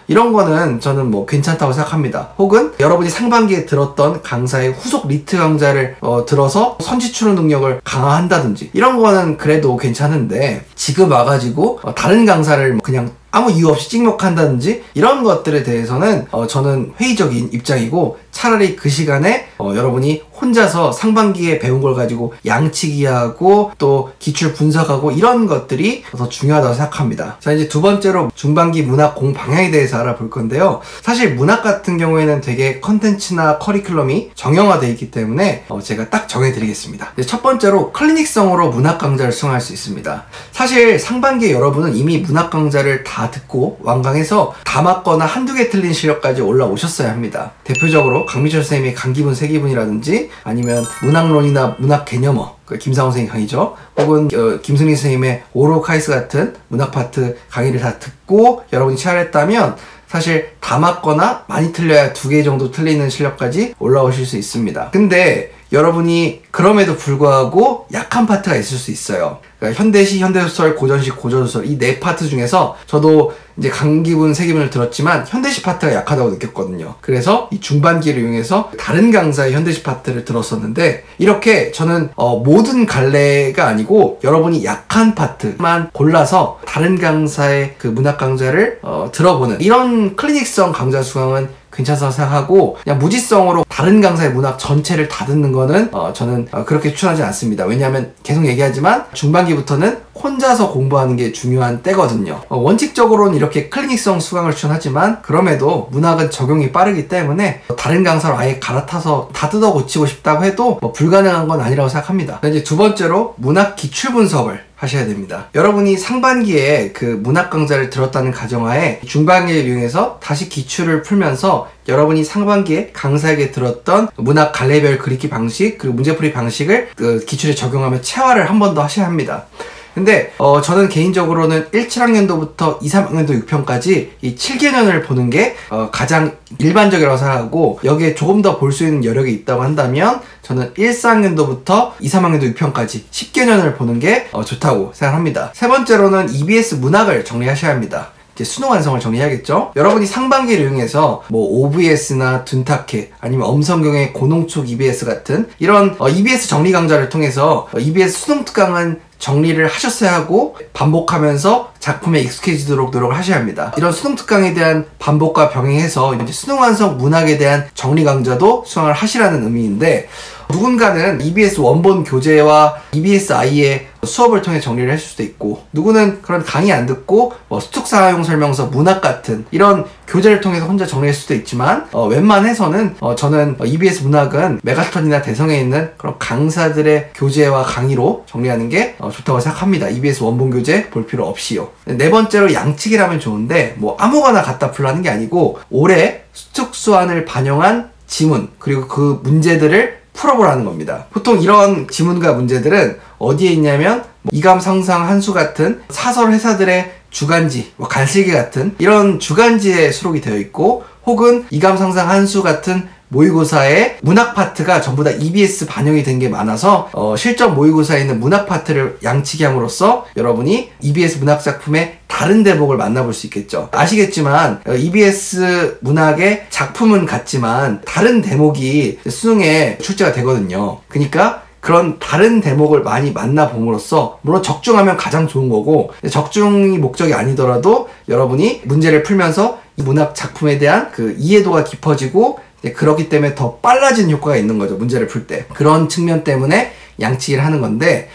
이런 거는 저는 괜찮다고 생각합니다. 혹은 여러분이 상반기에 들었던 강사의 후속 리트 강좌를 들어서 선지 추론 능력을 강화한다든지, 이런 거는 그래도 괜찮은데, 지금 와가지고 다른 강사를 그냥 아무 이유 없이 찍먹한다든지, 이런 것들에 대해서는 저는 회의적인 입장이고, 차라리 그 시간에 여러분이 혼자서 상반기에 배운 걸 가지고 양치기하고 또 기출 분석하고, 이런 것들이 더 중요하다고 생각합니다. 자, 이제 두 번째로 중반기 문학 공방향에 대해서 알아볼 건데요. 사실 문학 같은 경우에는 되게 컨텐츠나 커리큘럼이 정형화되어 있기 때문에 제가 딱 정해드리겠습니다. 첫 번째로 클리닉성으로 문학 강좌를 수강할 수 있습니다. 사실 상반기에 여러분은 이미 문학 강좌를 다 듣고 완강해서 다 맞거나 한두 개 틀린 실력까지 올라오셨어야 합니다. 대표적으로 강미철 선생님의 강기분 세기분이라든지, 아니면 문학론이나 문학 개념어, 김상훈 선생님 강의죠. 혹은 김승리 선생님의 오로카이스 같은 문학 파트 강의를 다 듣고 여러분이 치열했다면 사실 다 맞거나 많이 틀려야 2개 정도 틀리는 실력까지 올라오실 수 있습니다. 근데 여러분이 그럼에도 불구하고 약한 파트가 있을 수 있어요. 그러니까 현대시, 현대소설, 고전시, 고전소설 이 네 파트 중에서 저도 이제 강기분, 세기분을 들었지만 현대시 파트가 약하다고 느꼈거든요. 그래서 이 중반기를 이용해서 다른 강사의 현대시 파트를 들었었는데 이렇게 저는 모든 갈래가 아니고 여러분이 약한 파트만 골라서 다른 강사의 그 문학 강좌를 들어보는 이런 클리닉성 강좌 수강은 괜찮다고 생각하고 그냥 무지성으로 다른 강사의 문학 전체를 다 듣는 거는 저는 그렇게 추천하지 않습니다. 왜냐하면 계속 얘기하지만 중반기부터는 혼자서 공부하는 게 중요한 때거든요. 원칙적으로는 이렇게 클리닉성 수강을 추천하지만 그럼에도 문학은 적용이 빠르기 때문에 다른 강사로 아예 갈아타서 다 뜯어 고치고 싶다고 해도 불가능한 건 아니라고 생각합니다. 이제 두 번째로 문학 기출 분석을 하셔야 됩니다. 여러분이 상반기에 그 문학 강좌를 들었다는 가정하에 중반기를 이용해서 다시 기출을 풀면서 여러분이 상반기에 강사에게 들었던 문학 갈래별 그리기 방식 그리고 문제풀이 방식을 그 기출에 적용하며 체화를 한 번 더 하셔야 합니다. 근데 저는 개인적으로는 17학년도부터 2, 3학년도 6편까지 이 7개년을 보는 게 가장 일반적이라고 생각하고 여기에 조금 더 볼 수 있는 여력이 있다고 한다면 저는 1, 4학년도부터 2, 3학년도 6편까지 10개년을 보는 게 좋다고 생각합니다. 세 번째로는 EBS 문학을 정리하셔야 합니다. 이제 수능 완성을 정리해야겠죠? 여러분이 상반기를 이용해서 뭐 OVS나 둔탁해 아니면 엄성경의 고농축 EBS 같은 이런 EBS 정리 강좌를 통해서 EBS 수능 특강은 정리를 하셨어야 하고 반복하면서 작품에 익숙해지도록 노력을 하셔야 합니다. 이런 수능 특강에 대한 반복과 병행해서 이제 수능 완성 문학에 대한 정리 강좌도 수강을 하시라는 의미인데 누군가는 EBS 원본 교재와 EBS I의 수업을 통해 정리를 했을 수도 있고 누구는 그런 강의 안 듣고 수특사용 설명서 문학 같은 이런 교재를 통해서 혼자 정리할 수도 있지만 웬만해서는 저는 EBS 문학은 메가스터디나 대성에 있는 그런 강사들의 교재와 강의로 정리하는 게 좋다고 생각합니다. EBS 원본 교재 볼 필요 없이요. 네 번째로 양치기라면 좋은데 뭐 아무거나 갖다 풀라는 게 아니고 올해 수특수안을 반영한 지문 그리고 그 문제들을 풀어보라는 겁니다. 보통 이런 지문과 문제들은 어디에 있냐면 이감 상상 한수 같은 사설 회사들의 주간지, 간슬기 같은 이런 주간지에 수록이 되어 있고 혹은 이감 상상 한수 같은 모의고사의 문학 파트가 전부 다 EBS 반영이 된 게 많아서 실전 모의고사에 있는 문학 파트를 양치기 함으로써 여러분이 EBS 문학 작품의 다른 대목을 만나볼 수 있겠죠. 아시겠지만 EBS 문학의 작품은 같지만 다른 대목이 수능에 출제가 되거든요. 그러니까 그런 다른 대목을 많이 만나봄으로써 물론 적중하면 가장 좋은 거고 적중이 목적이 아니더라도 여러분이 문제를 풀면서 이 문학 작품에 대한 그 이해도가 깊어지고 그렇기 때문에 더 빨라진 효과가 있는 거죠. 문제를 풀 때. 그런 측면 때문에 양치기를 하는 건데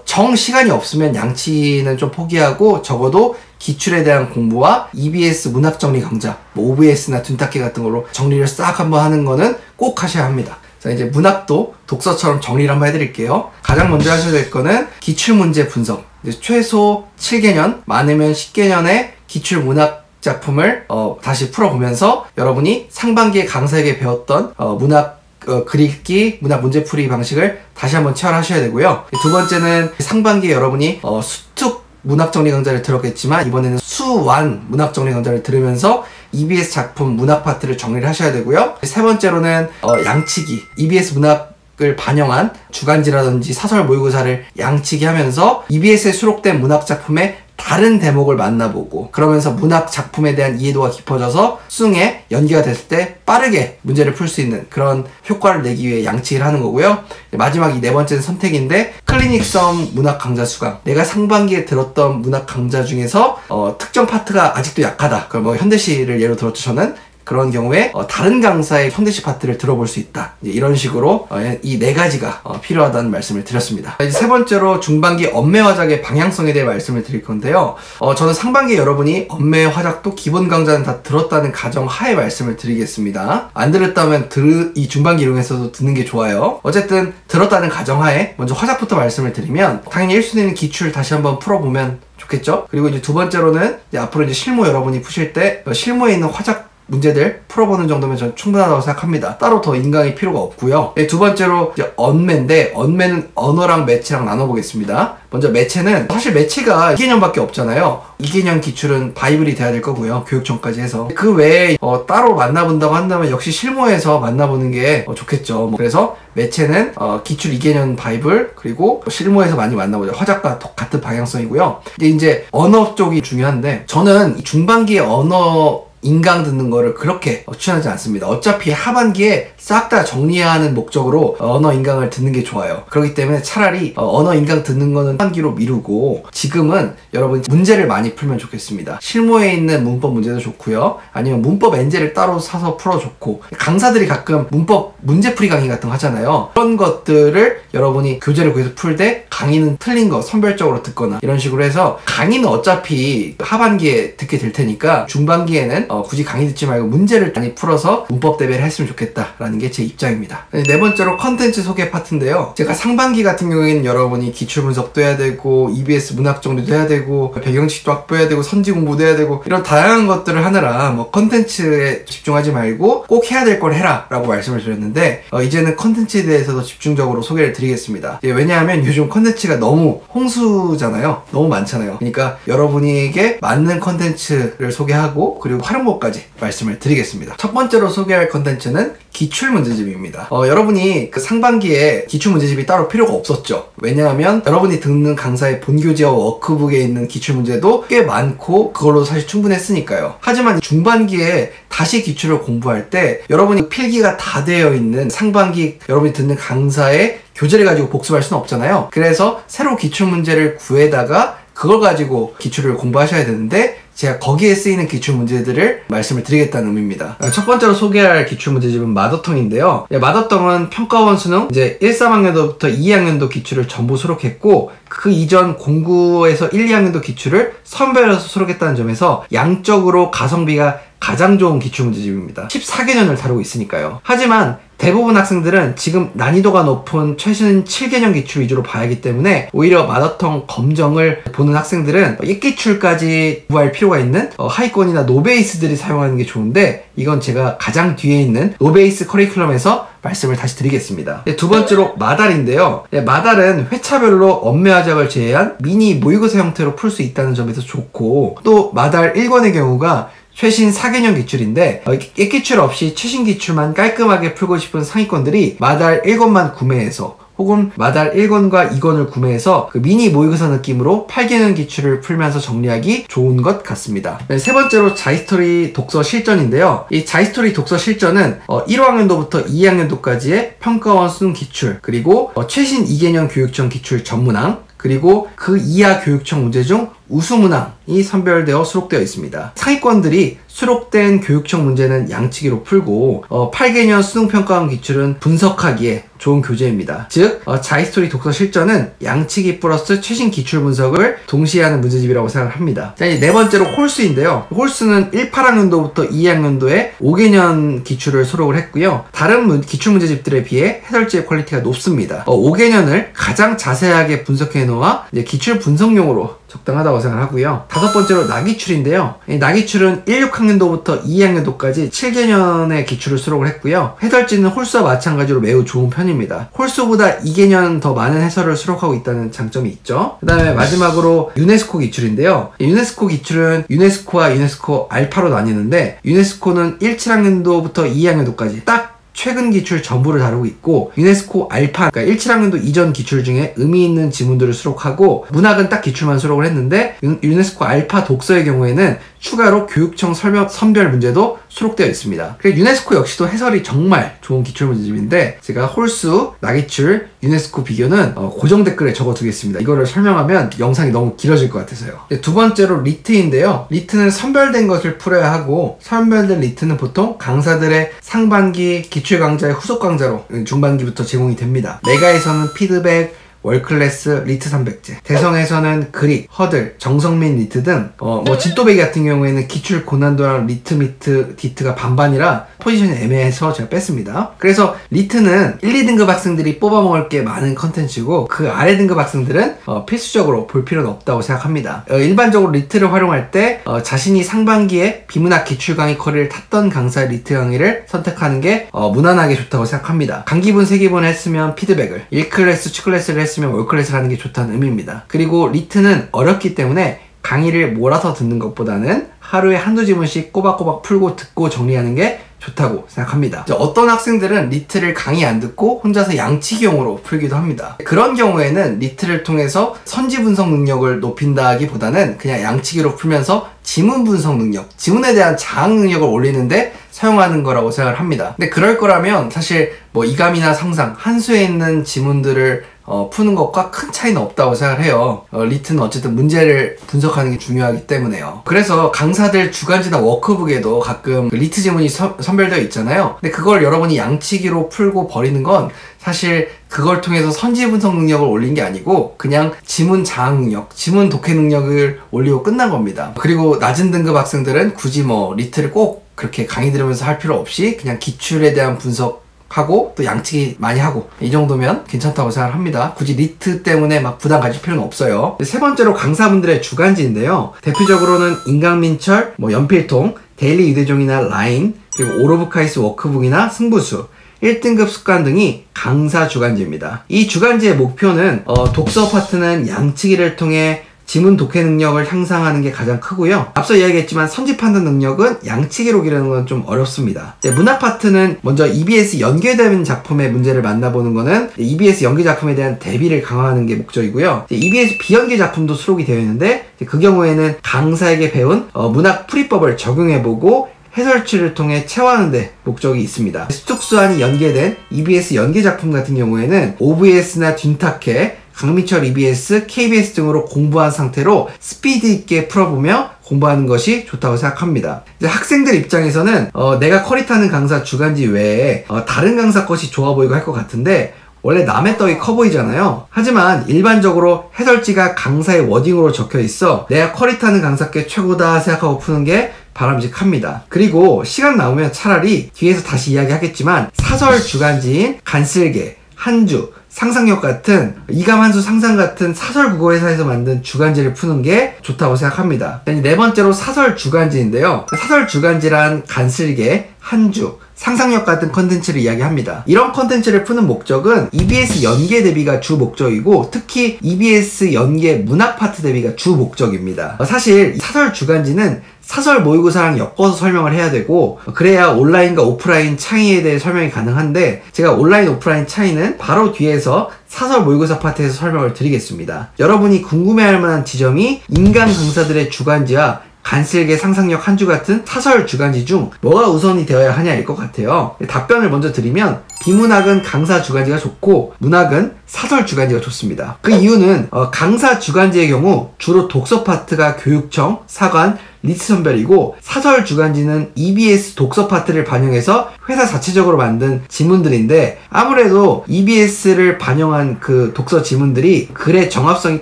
정 시간이 없으면 양치기는 좀 포기하고 적어도 기출에 대한 공부와 EBS 문학 정리 강좌, 뭐 OBS나 둔탁해 같은 걸로 정리를 싹 한번 하는 거는 꼭 하셔야 합니다. 자, 이제 문학도 독서처럼 정리를 한번 해드릴게요. 가장 먼저 하셔야 될 거는 기출문제 분석. 최소 7개년, 많으면 10개년의 기출 문학 작품을 다시 풀어보면서 여러분이 상반기에 강사에게 배웠던 문학 그리기, 문학 문제풀이 방식을 다시 한번 체화하셔야 되고요. 두 번째는 상반기에 여러분이 수특 문학정리 강좌를 들었겠지만 이번에는 수완 문학정리 강좌를 들으면서 EBS 작품 문학 파트를 정리를 하셔야 되고요. 세 번째로는 양치기, EBS 문학을 반영한 주간지라든지 사설 모의고사를 양치기 하면서 EBS에 수록된 문학 작품의 다른 대목을 만나보고 그러면서 문학 작품에 대한 이해도가 깊어져서 수능에 연기가 됐을 때 빠르게 문제를 풀 수 있는 그런 효과를 내기 위해 양치기를 하는 거고요. 마지막 이 네 번째는 선택인데 클리닉성 문학 강좌 수강. 내가 상반기에 들었던 문학 강좌 중에서 특정 파트가 아직도 약하다. 그럼 뭐 현대시를 예로 들었죠. 저는 그런 경우에 다른 강사의 현대시 파트를 들어볼 수 있다. 이런 식으로 이 네 가지가 필요하다는 말씀을 드렸습니다. 이제 세 번째로 중반기 언매 화작의 방향성에 대해 말씀을 드릴 건데요. 저는 상반기에 여러분이 언매 화작도 기본 강좌는 다 들었다는 가정 하에 말씀을 드리겠습니다. 안 들었다면 이 중반기 이용해서도 듣는 게 좋아요. 어쨌든 들었다는 가정 하에 먼저 화작부터 말씀을 드리면 당연히 1순위는 기출 다시 한번 풀어보면 좋겠죠. 그리고 이제 두 번째로는 이제 앞으로 이제 실무 여러분이 푸실 때 실무에 있는 화작 문제들 풀어보는 정도면 저는 충분하다고 생각합니다. 따로 더 인강이 필요가 없고요. 네, 두 번째로 이제 언매인데, 언매는 언어랑 매체랑 나눠보겠습니다. 먼저 매체는 사실 매체가 2개년밖에 없잖아요. 2개년 기출은 바이블이 돼야 될 거고요. 교육청까지 해서. 그 외에 따로 만나본다고 한다면 역시 실무에서 만나보는 게 좋겠죠. 그래서 매체는 기출 2개년 바이블, 그리고 실무에서 많이 만나보죠. 화작과 같은 방향성이고요. 이제 언어 쪽이 중요한데, 저는 중반기에 언어 인강 듣는 거를 그렇게 추천하지 않습니다. 어차피 하반기에 싹 다 정리하는 목적으로 언어 인강을 듣는 게 좋아요. 그렇기 때문에 차라리 언어 인강 듣는 거는 하반기로 미루고, 지금은 여러분 문제를 많이 풀면 좋겠습니다. 실무에 있는 문법 문제도 좋고요. 아니면 문법 엔제를 따로 사서 풀어 좋고, 강사들이 가끔 문법 문제풀이 강의 같은 거 하잖아요. 그런 것들을 여러분이 교재를 구해서 풀 때 강의는 틀린 거 선별적으로 듣거나 이런 식으로 해서, 강의는 어차피 하반기에 듣게 될 테니까 중반기에는 굳이 강의 듣지 말고 문제를 많이 풀어서 문법 대비를 했으면 좋겠다라는 게 제 입장입니다. 네 번째로 컨텐츠 소개 파트인데요. 제가 상반기 같은 경우에는 여러분이 기출 분석도 해야 되고, EBS 문학 정리도 해야 되고, 배경식도 확보해야 되고, 선지 공부도 해야 되고, 이런 다양한 것들을 하느라 뭐 컨텐츠에 집중하지 말고 꼭 해야 될 걸 해라 라고 말씀을 드렸는데, 이제는 컨텐츠에 대해서도 집중적으로 소개를 드리겠습니다. 왜냐하면 요즘 컨텐츠가 너무 홍수잖아요. 너무 많잖아요. 그러니까 여러분에게 맞는 컨텐츠를 소개하고, 그리고 활용법까지 말씀을 드리겠습니다. 첫 번째로 소개할 컨텐츠는 기출문제집입니다. 여러분이 그 상반기에 기출문제집이 따로 필요가 없었죠. 왜냐하면 여러분이 듣는 강사의 본교재와 워크북에 있는 기출문제도 꽤 많고 그걸로 사실 충분했으니까요. 하지만 중반기에 다시 기출을 공부할 때 여러분이 필기가 다 되어 있는 상반기 여러분이 듣는 강사의 교재를 가지고 복습할 수는 없잖아요. 그래서 새로 기출문제를 구해다가 그걸 가지고 기출을 공부하셔야 되는데, 제가 거기에 쓰이는 기출문제들을 말씀을 드리겠다는 의미입니다. 첫 번째로 소개할 기출문제집은 마더텅인데요. 마더텅은 평가원 수능 이제 1, 3학년도부터 2학년도 기출을 전부 수록했고, 그 이전 09에서 1, 2학년도 기출을 선별해서 수록했다는 점에서 양적으로 가성비가 가장 좋은 기출문제집입니다. 14개년을 다루고 있으니까요. 하지만 대부분 학생들은 지금 난이도가 높은 최신 7개년 기출 위주로 봐야 하기 때문에 오히려 마더텅 검정을 보는 학생들은 1기출까지 구할 필요가 있는 하위권이나 노베이스들이 사용하는 게 좋은데, 이건 제가 가장 뒤에 있는 노베이스 커리큘럼에서 말씀을 다시 드리겠습니다. 두 번째로 마달인데요. 마달은 회차별로 언매화작을 제외한 미니 모의고사 형태로 풀 수 있다는 점에서 좋고, 또 마달 1권의 경우가 최신 4개년 기출인데, 1기출 없이 최신 기출만 깔끔하게 풀고 싶은 상위권들이 마달 1권만 구매해서, 혹은 마달 1권과 2권을 구매해서 그 미니 모의고사 느낌으로 8개년 기출을 풀면서 정리하기 좋은 것 같습니다. 세 번째로 자이스토리 독서 실전인데요. 이 자이스토리 독서 실전은 1학년도부터 2학년도까지의 평가원 수능 기출, 그리고 최신 2개년 교육청 기출 전문항, 그리고 그 이하 교육청 문제 중 우수문항이 선별되어 수록되어 있습니다. 상위권들이 수록된 교육청 문제는 양치기로 풀고 8개년 수능평가원 기출은 분석하기에 좋은 교재입니다. 즉 자이스토리 독서 실전은 양치기 플러스 최신 기출 분석을 동시에 하는 문제집이라고 생각합니다. 자, 이제 네 번째로 홀수인데요. 홀수는 1, 8학년도부터 2학년도에 5개년 기출을 수록을 했고요. 다른 기출 문제집들에 비해 해설지의 퀄리티가 높습니다. 5개년을 가장 자세하게 분석해 놓아 기출 분석용으로 적당하다고 생각하고요. 다섯 번째로 나기출인데요. 나기출은 1, 6학년도부터 2학년도까지 7개년의 기출을 수록을 했고요. 해설지는 홀수와 마찬가지로 매우 좋은 편입니다. 홀수보다 2개년 더 많은 해설을 수록하고 있다는 장점이 있죠. 그 다음에 마지막으로 유네스코 기출인데요. 유네스코 기출은 유네스코와 유네스코 알파로 나뉘는데, 유네스코는 1, 7학년도부터 2학년도까지 딱 최근 기출 전부를 다루고 있고, 유네스코 알파, 그러니까 1, 7학년도 이전 기출 중에 의미 있는 지문들을 수록하고, 문학은 딱 기출만 수록을 했는데, 유네스코 알파 독서의 경우에는 추가로 교육청 선별 문제도 수록되어 있습니다. 그래서 유네스코 역시도 해설이 정말 좋은 기출 문제집인데, 제가 홀수, 나기출, 유네스코 비교는 고정 댓글에 적어두겠습니다. 이거를 설명하면 영상이 너무 길어질 것 같아서요. 두 번째로 리트인데요. 리트는 선별된 것을 풀어야 하고, 선별된 리트는 보통 강사들의 상반기 기출 강좌의 후속 강좌로 중반기부터 제공이 됩니다. 메가에서는 피드백, 월클래스, 리트 300제. 대성에서는 그릭, 허들, 정성민 리트 등 진또배기 같은 경우에는 기출 고난도랑 리트 미트 디트가 반반이라 포지션이 애매해서 제가 뺐습니다. 그래서 리트는 1, 2등급 학생들이 뽑아먹을 게 많은 컨텐츠고 그 아래 등급 학생들은 필수적으로 볼 필요는 없다고 생각합니다. 일반적으로 리트를 활용할 때 자신이 상반기에 비문학 기출 강의 커리를 탔던 강사의 리트 강의를 선택하는 게 무난하게 좋다고 생각합니다. 강기분, 세기분 했으면 피드백을, 1클래스, 2클래스를 했으면 월클래스를 하는 게 좋다는 의미입니다. 그리고 리트는 어렵기 때문에 강의를 몰아서 듣는 것보다는 하루에 한두 지문씩 꼬박꼬박 풀고 듣고 정리하는 게 좋다고 생각합니다. 어떤 학생들은 리트를 강의 안 듣고 혼자서 양치기용으로 풀기도 합니다. 그런 경우에는 리트를 통해서 선지 분석 능력을 높인다기보다는 그냥 양치기로 풀면서 지문 분석 능력, 지문에 대한 자학 능력을 올리는데 사용하는 거라고 생각을 합니다. 근데 그럴 거라면 사실 이감이나 상상, 한 수에 있는 지문들을 푸는 것과 큰 차이는 없다고 생각을 해요. 리트는 어쨌든 문제를 분석하는 게 중요하기 때문에요. 그래서 강사들 주간지나 워크북에도 가끔 리트 지문이 선별되어 있잖아요. 근데 그걸 여러분이 양치기로 풀고 버리는 건 사실 그걸 통해서 선지 분석 능력을 올린 게 아니고 그냥 지문 자학 능력, 지문 독해 능력을 올리고 끝난 겁니다. 그리고 낮은 등급 학생들은 굳이 리트를 꼭 그렇게 강의 들으면서 할 필요 없이 그냥 기출에 대한 분석 하고 또 양치기 많이 하고 이 정도면 괜찮다고 생각합니다. 굳이 리트 때문에 막 부담 가질 필요는 없어요. 세 번째로 강사분들의 주간지인데요. 대표적으로는 임강민철, 연필통, 데일리 유대종이나 라인, 그리고 오로브카이스 워크북이나 승부수, 1등급 습관 등이 강사 주간지입니다. 이 주간지의 목표는 독서 파트는 양치기를 통해 지문 독해 능력을 향상하는 게 가장 크고요. 앞서 이야기했지만 선지 판단 능력은 양치기로 기르는 건 좀 어렵습니다. 문학 파트는 먼저 EBS 연계되는 작품의 문제를 만나보는 거는 EBS 연계 작품에 대한 대비를 강화하는 게 목적이고요. EBS 비연계 작품도 수록이 되어 있는데 그 경우에는 강사에게 배운 문학 풀이법을 적용해보고 해설치를 통해 체화하는 데 목적이 있습니다. 수특수한이 연계된 EBS 연계 작품 같은 경우에는 OBS나 둔탁해, 강민철 EBS, KBS 등으로 공부한 상태로 스피드 있게 풀어보며 공부하는 것이 좋다고 생각합니다. 이제 학생들 입장에서는 내가 커리 타는 강사 주간지 외에 다른 강사 것이 좋아 보이고 할 것 같은데 원래 남의 떡이 커 보이잖아요. 하지만 일반적으로 해설지가 강사의 워딩으로 적혀 있어 내가 커리 타는 강사께 최고다 생각하고 푸는 게 바람직합니다. 그리고 시간 나오면 차라리 뒤에서 다시 이야기하겠지만 사설 주간지인 간슬개, 한주, 상상력 같은 이감 한수 상상 같은 사설 국어회사에서 만든 주간지를 푸는 게 좋다고 생각합니다. 네 번째로 사설 주간지인데요. 사설 주간지란 간슬개, 한주, 상상력 같은 컨텐츠를 이야기합니다. 이런 컨텐츠를 푸는 목적은 EBS 연계 대비가 주 목적이고 특히 EBS 연계 문학 파트 대비가 주 목적입니다. 사실 사설 주간지는 사설 모의고사랑 엮어서 설명을 해야 되고 그래야 온라인과 오프라인 차이에 대해 설명이 가능한데 제가 온라인 오프라인 차이는 바로 뒤에서 사설 모의고사 파트에서 설명을 드리겠습니다. 여러분이 궁금해할 만한 지점이 인간 강사들의 주간지와 간슬개, 상상력, 한주 같은 사설 주간지 중 뭐가 우선이 되어야 하냐일 것 같아요. 답변을 먼저 드리면 비문학은 강사 주간지가 좋고 문학은 사설 주간지가 좋습니다. 그 이유는 강사 주간지의 경우 주로 독서 파트가 교육청, 사관, 리트 선별이고 사설 주간지는 EBS 독서 파트를 반영해서 회사 자체적으로 만든 지문들인데 아무래도 EBS를 반영한 그 독서 지문들이 글의 정합성이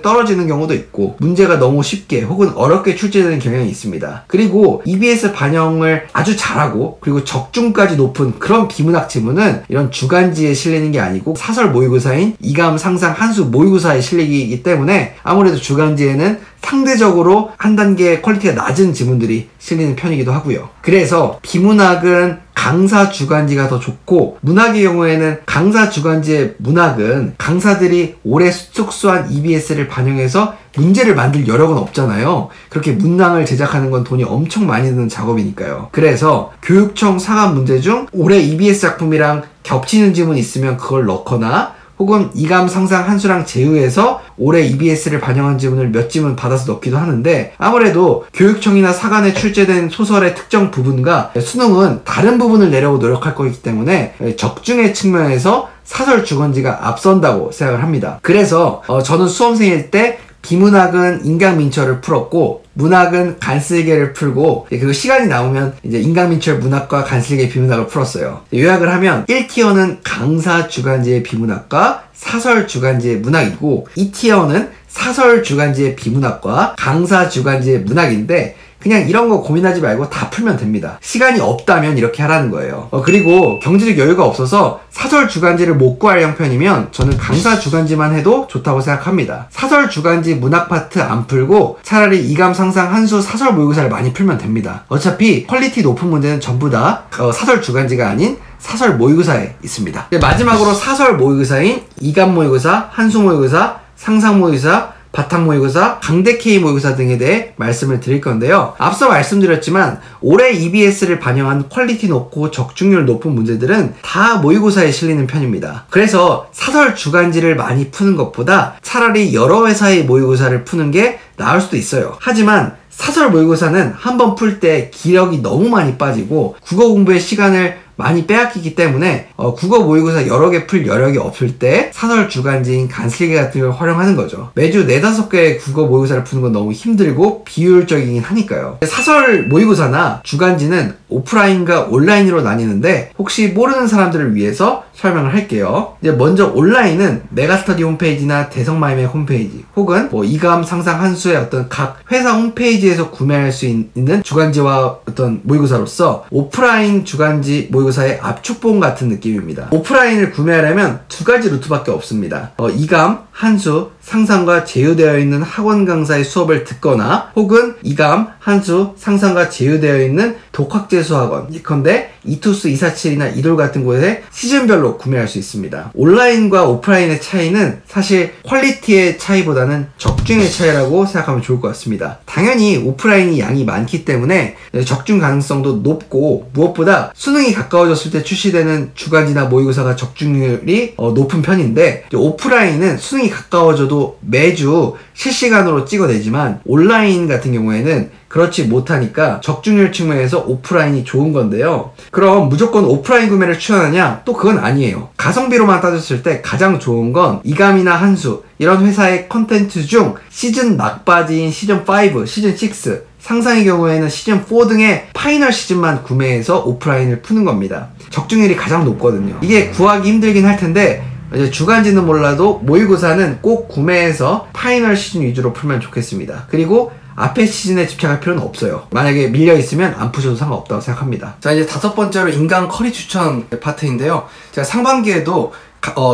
떨어지는 경우도 있고 문제가 너무 쉽게 혹은 어렵게 출제되는 경향이 있습니다. 그리고 EBS 반영을 아주 잘하고 그리고 적중까지 높은 그런 비문학 지문은 이런 주간지에 실리는 게 아니고 사설 모의고사인 이감, 상상, 한수 모의고사에 실리기 때문에 아무래도 주간지에는 상대적으로 한 단계 퀄리티가 낮은 지문들이 실리는 편이기도 하고요. 그래서 비문학은 강사 주간지가 더 좋고 문학의 경우에는 강사 주간지의 문학은 강사들이 오래 숙소한 EBS를 반영해서 문제를 만들 여력은 없잖아요. 그렇게 문항을 제작하는 건 돈이 엄청 많이 드는 작업이니까요. 그래서 교육청 사관 문제 중 올해 EBS 작품이랑 겹치는 지문이 있으면 그걸 넣거나 혹은 이감, 상상, 한수랑 제휴해서 올해 EBS를 반영한 지문을 몇 지문 받아서 넣기도 하는데 아무래도 교육청이나 사관에 출제된 소설의 특정 부분과 수능은 다른 부분을 내려고 노력할 거기 때문에 적중의 측면에서 사설 주간지가 앞선다고 생각을 합니다. 그래서 저는 수험생일 때 비문학은 인강민철을 풀었고 문학은 간슬개를 풀고 그 시간이 남으면 이제 인강민철 문학과 간슬개 비문학을 풀었어요. 요약을 하면 1티어는 강사 주간지의 비문학과 사설 주간지의 문학이고 2티어는 사설 주간지의 비문학과 강사 주간지의 문학인데 그냥 이런 거 고민하지 말고 다 풀면 됩니다. 시간이 없다면 이렇게 하라는 거예요. 그리고 경제적 여유가 없어서 사설 주간지를 못 구할 형편이면 저는 강사 주간지만 해도 좋다고 생각합니다. 사설 주간지 문학 파트 안 풀고 차라리 이감 상상 한수 사설 모의고사를 많이 풀면 됩니다. 어차피 퀄리티 높은 문제는 전부 다 사설 주간지가 아닌 사설 모의고사에 있습니다. 마지막으로 사설 모의고사인 이감 모의고사, 한수 모의고사, 상상 모의고사, 바탕 모의고사, 강대 K 모의고사 등에 대해 말씀을 드릴 건데요. 앞서 말씀드렸지만 올해 EBS를 반영한 퀄리티 높고 적중률 높은 문제들은 다 모의고사에 실리는 편입니다. 그래서 사설 주간지를 많이 푸는 것보다 차라리 여러 회사의 모의고사를 푸는 게 나을 수도 있어요. 하지만 사설 모의고사는 한번 풀 때 기력이 너무 많이 빠지고 국어 공부의 시간을 많이 빼앗기기 때문에 국어 모의고사 여러 개 풀 여력이 없을 때 사설 주간지인 간슬개 같은 걸 활용하는 거죠. 매주 4-5개의 국어 모의고사를 푸는 건 너무 힘들고 비효율적이긴 하니까요. 사설 모의고사나 주간지는 오프라인과 온라인으로 나뉘는데 혹시 모르는 사람들을 위해서 설명을 할게요. 이제 먼저 온라인은 메가스터디 홈페이지나 대성마임의 홈페이지 혹은 이감 상상 한수의 어떤 각 회사 홈페이지에서 구매할 수 있는 주간지와 어떤 모의고사로서 오프라인 주간지 모의고사의 압축본 같은 느낌입니다. 오프라인을 구매하려면 두 가지 루트밖에 없습니다. 이감, 한수, 상상과 제휴되어 있는 학원 강사의 수업을 듣거나 혹은 이감, 한수, 상상과 제휴되어 있는 독학재 수학원 예컨대 이투스 247이나 이돌 같은 곳에 시즌별로 구매할 수 있습니다. 온라인과 오프라인의 차이는 사실 퀄리티의 차이보다는 적중의 차이라고 생각하면 좋을 것 같습니다. 당연히 오프라인이 양이 많기 때문에 적중 가능성도 높고 무엇보다 수능이 가까워졌을 때 출시되는 주간지나 모의고사가 적중률이 높은 편인데 오프라인은 수능이 가까워져도 매주 실시간으로 찍어내지만 온라인 같은 경우에는 그렇지 못하니까 적중률 측면에서 오프라인이 좋은 건데요. 그럼 무조건 오프라인 구매를 추천하냐? 또 그건 아니에요. 가성비로만 따졌을 때 가장 좋은 건 이감이나 한수 이런 회사의 컨텐츠 중 시즌 막바지인 시즌5, 시즌6 상상의 경우에는 시즌4 등의 파이널 시즌만 구매해서 오프라인을 푸는 겁니다. 적중률이 가장 높거든요. 이게 구하기 힘들긴 할 텐데 이제 주간지는 몰라도 모의고사는 꼭 구매해서 파이널 시즌 위주로 풀면 좋겠습니다. 그리고 앞에 시즌에 집착할 필요는 없어요. 만약에 밀려있으면 안 푸셔도 상관없다고 생각합니다. 자, 이제 5번째로 인강 커리 추천 파트인데요. 제가 상반기에도